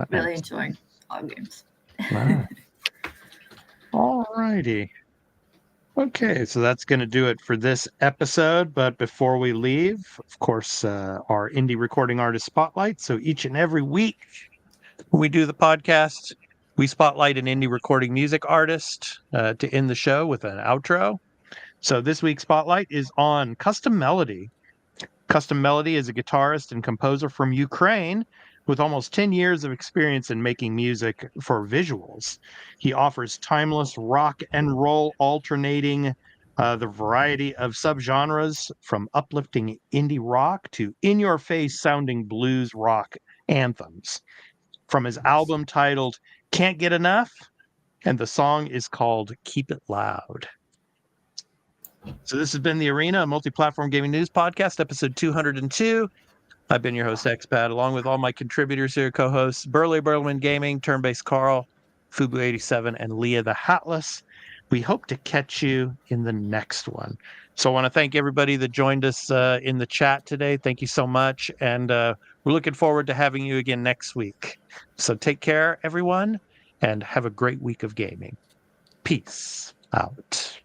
Really enjoying all games. Wow. All righty. Okay, so that's going to do it for this episode. But before we leave, of course, our indie recording artist spotlight. So each and every week when we do the podcast, we spotlight an indie recording music artist to end the show with an outro. So this week's spotlight is on Custom Melody. Custom Melody is a guitarist and composer from Ukraine with almost 10 years of experience in making music for visuals. He offers timeless rock and roll alternating The variety of subgenres from uplifting indie rock to in-your-face sounding blues rock anthems. From his album titled Can't Get Enough, and the song is called Keep It Loud. So this has been The Arena, a multi-platform gaming news podcast, episode 202. I've been your host, Expat, along with all my contributors here, co-hosts, Burley Burlman Gaming, Turn-Based Carl, Fubu87, and Leah the Hatless. We hope to catch you in the next one. So I want to thank everybody that joined us in the chat today. Thank you so much. And we're looking forward to having you again next week. So take care, everyone, and have a great week of gaming. Peace out.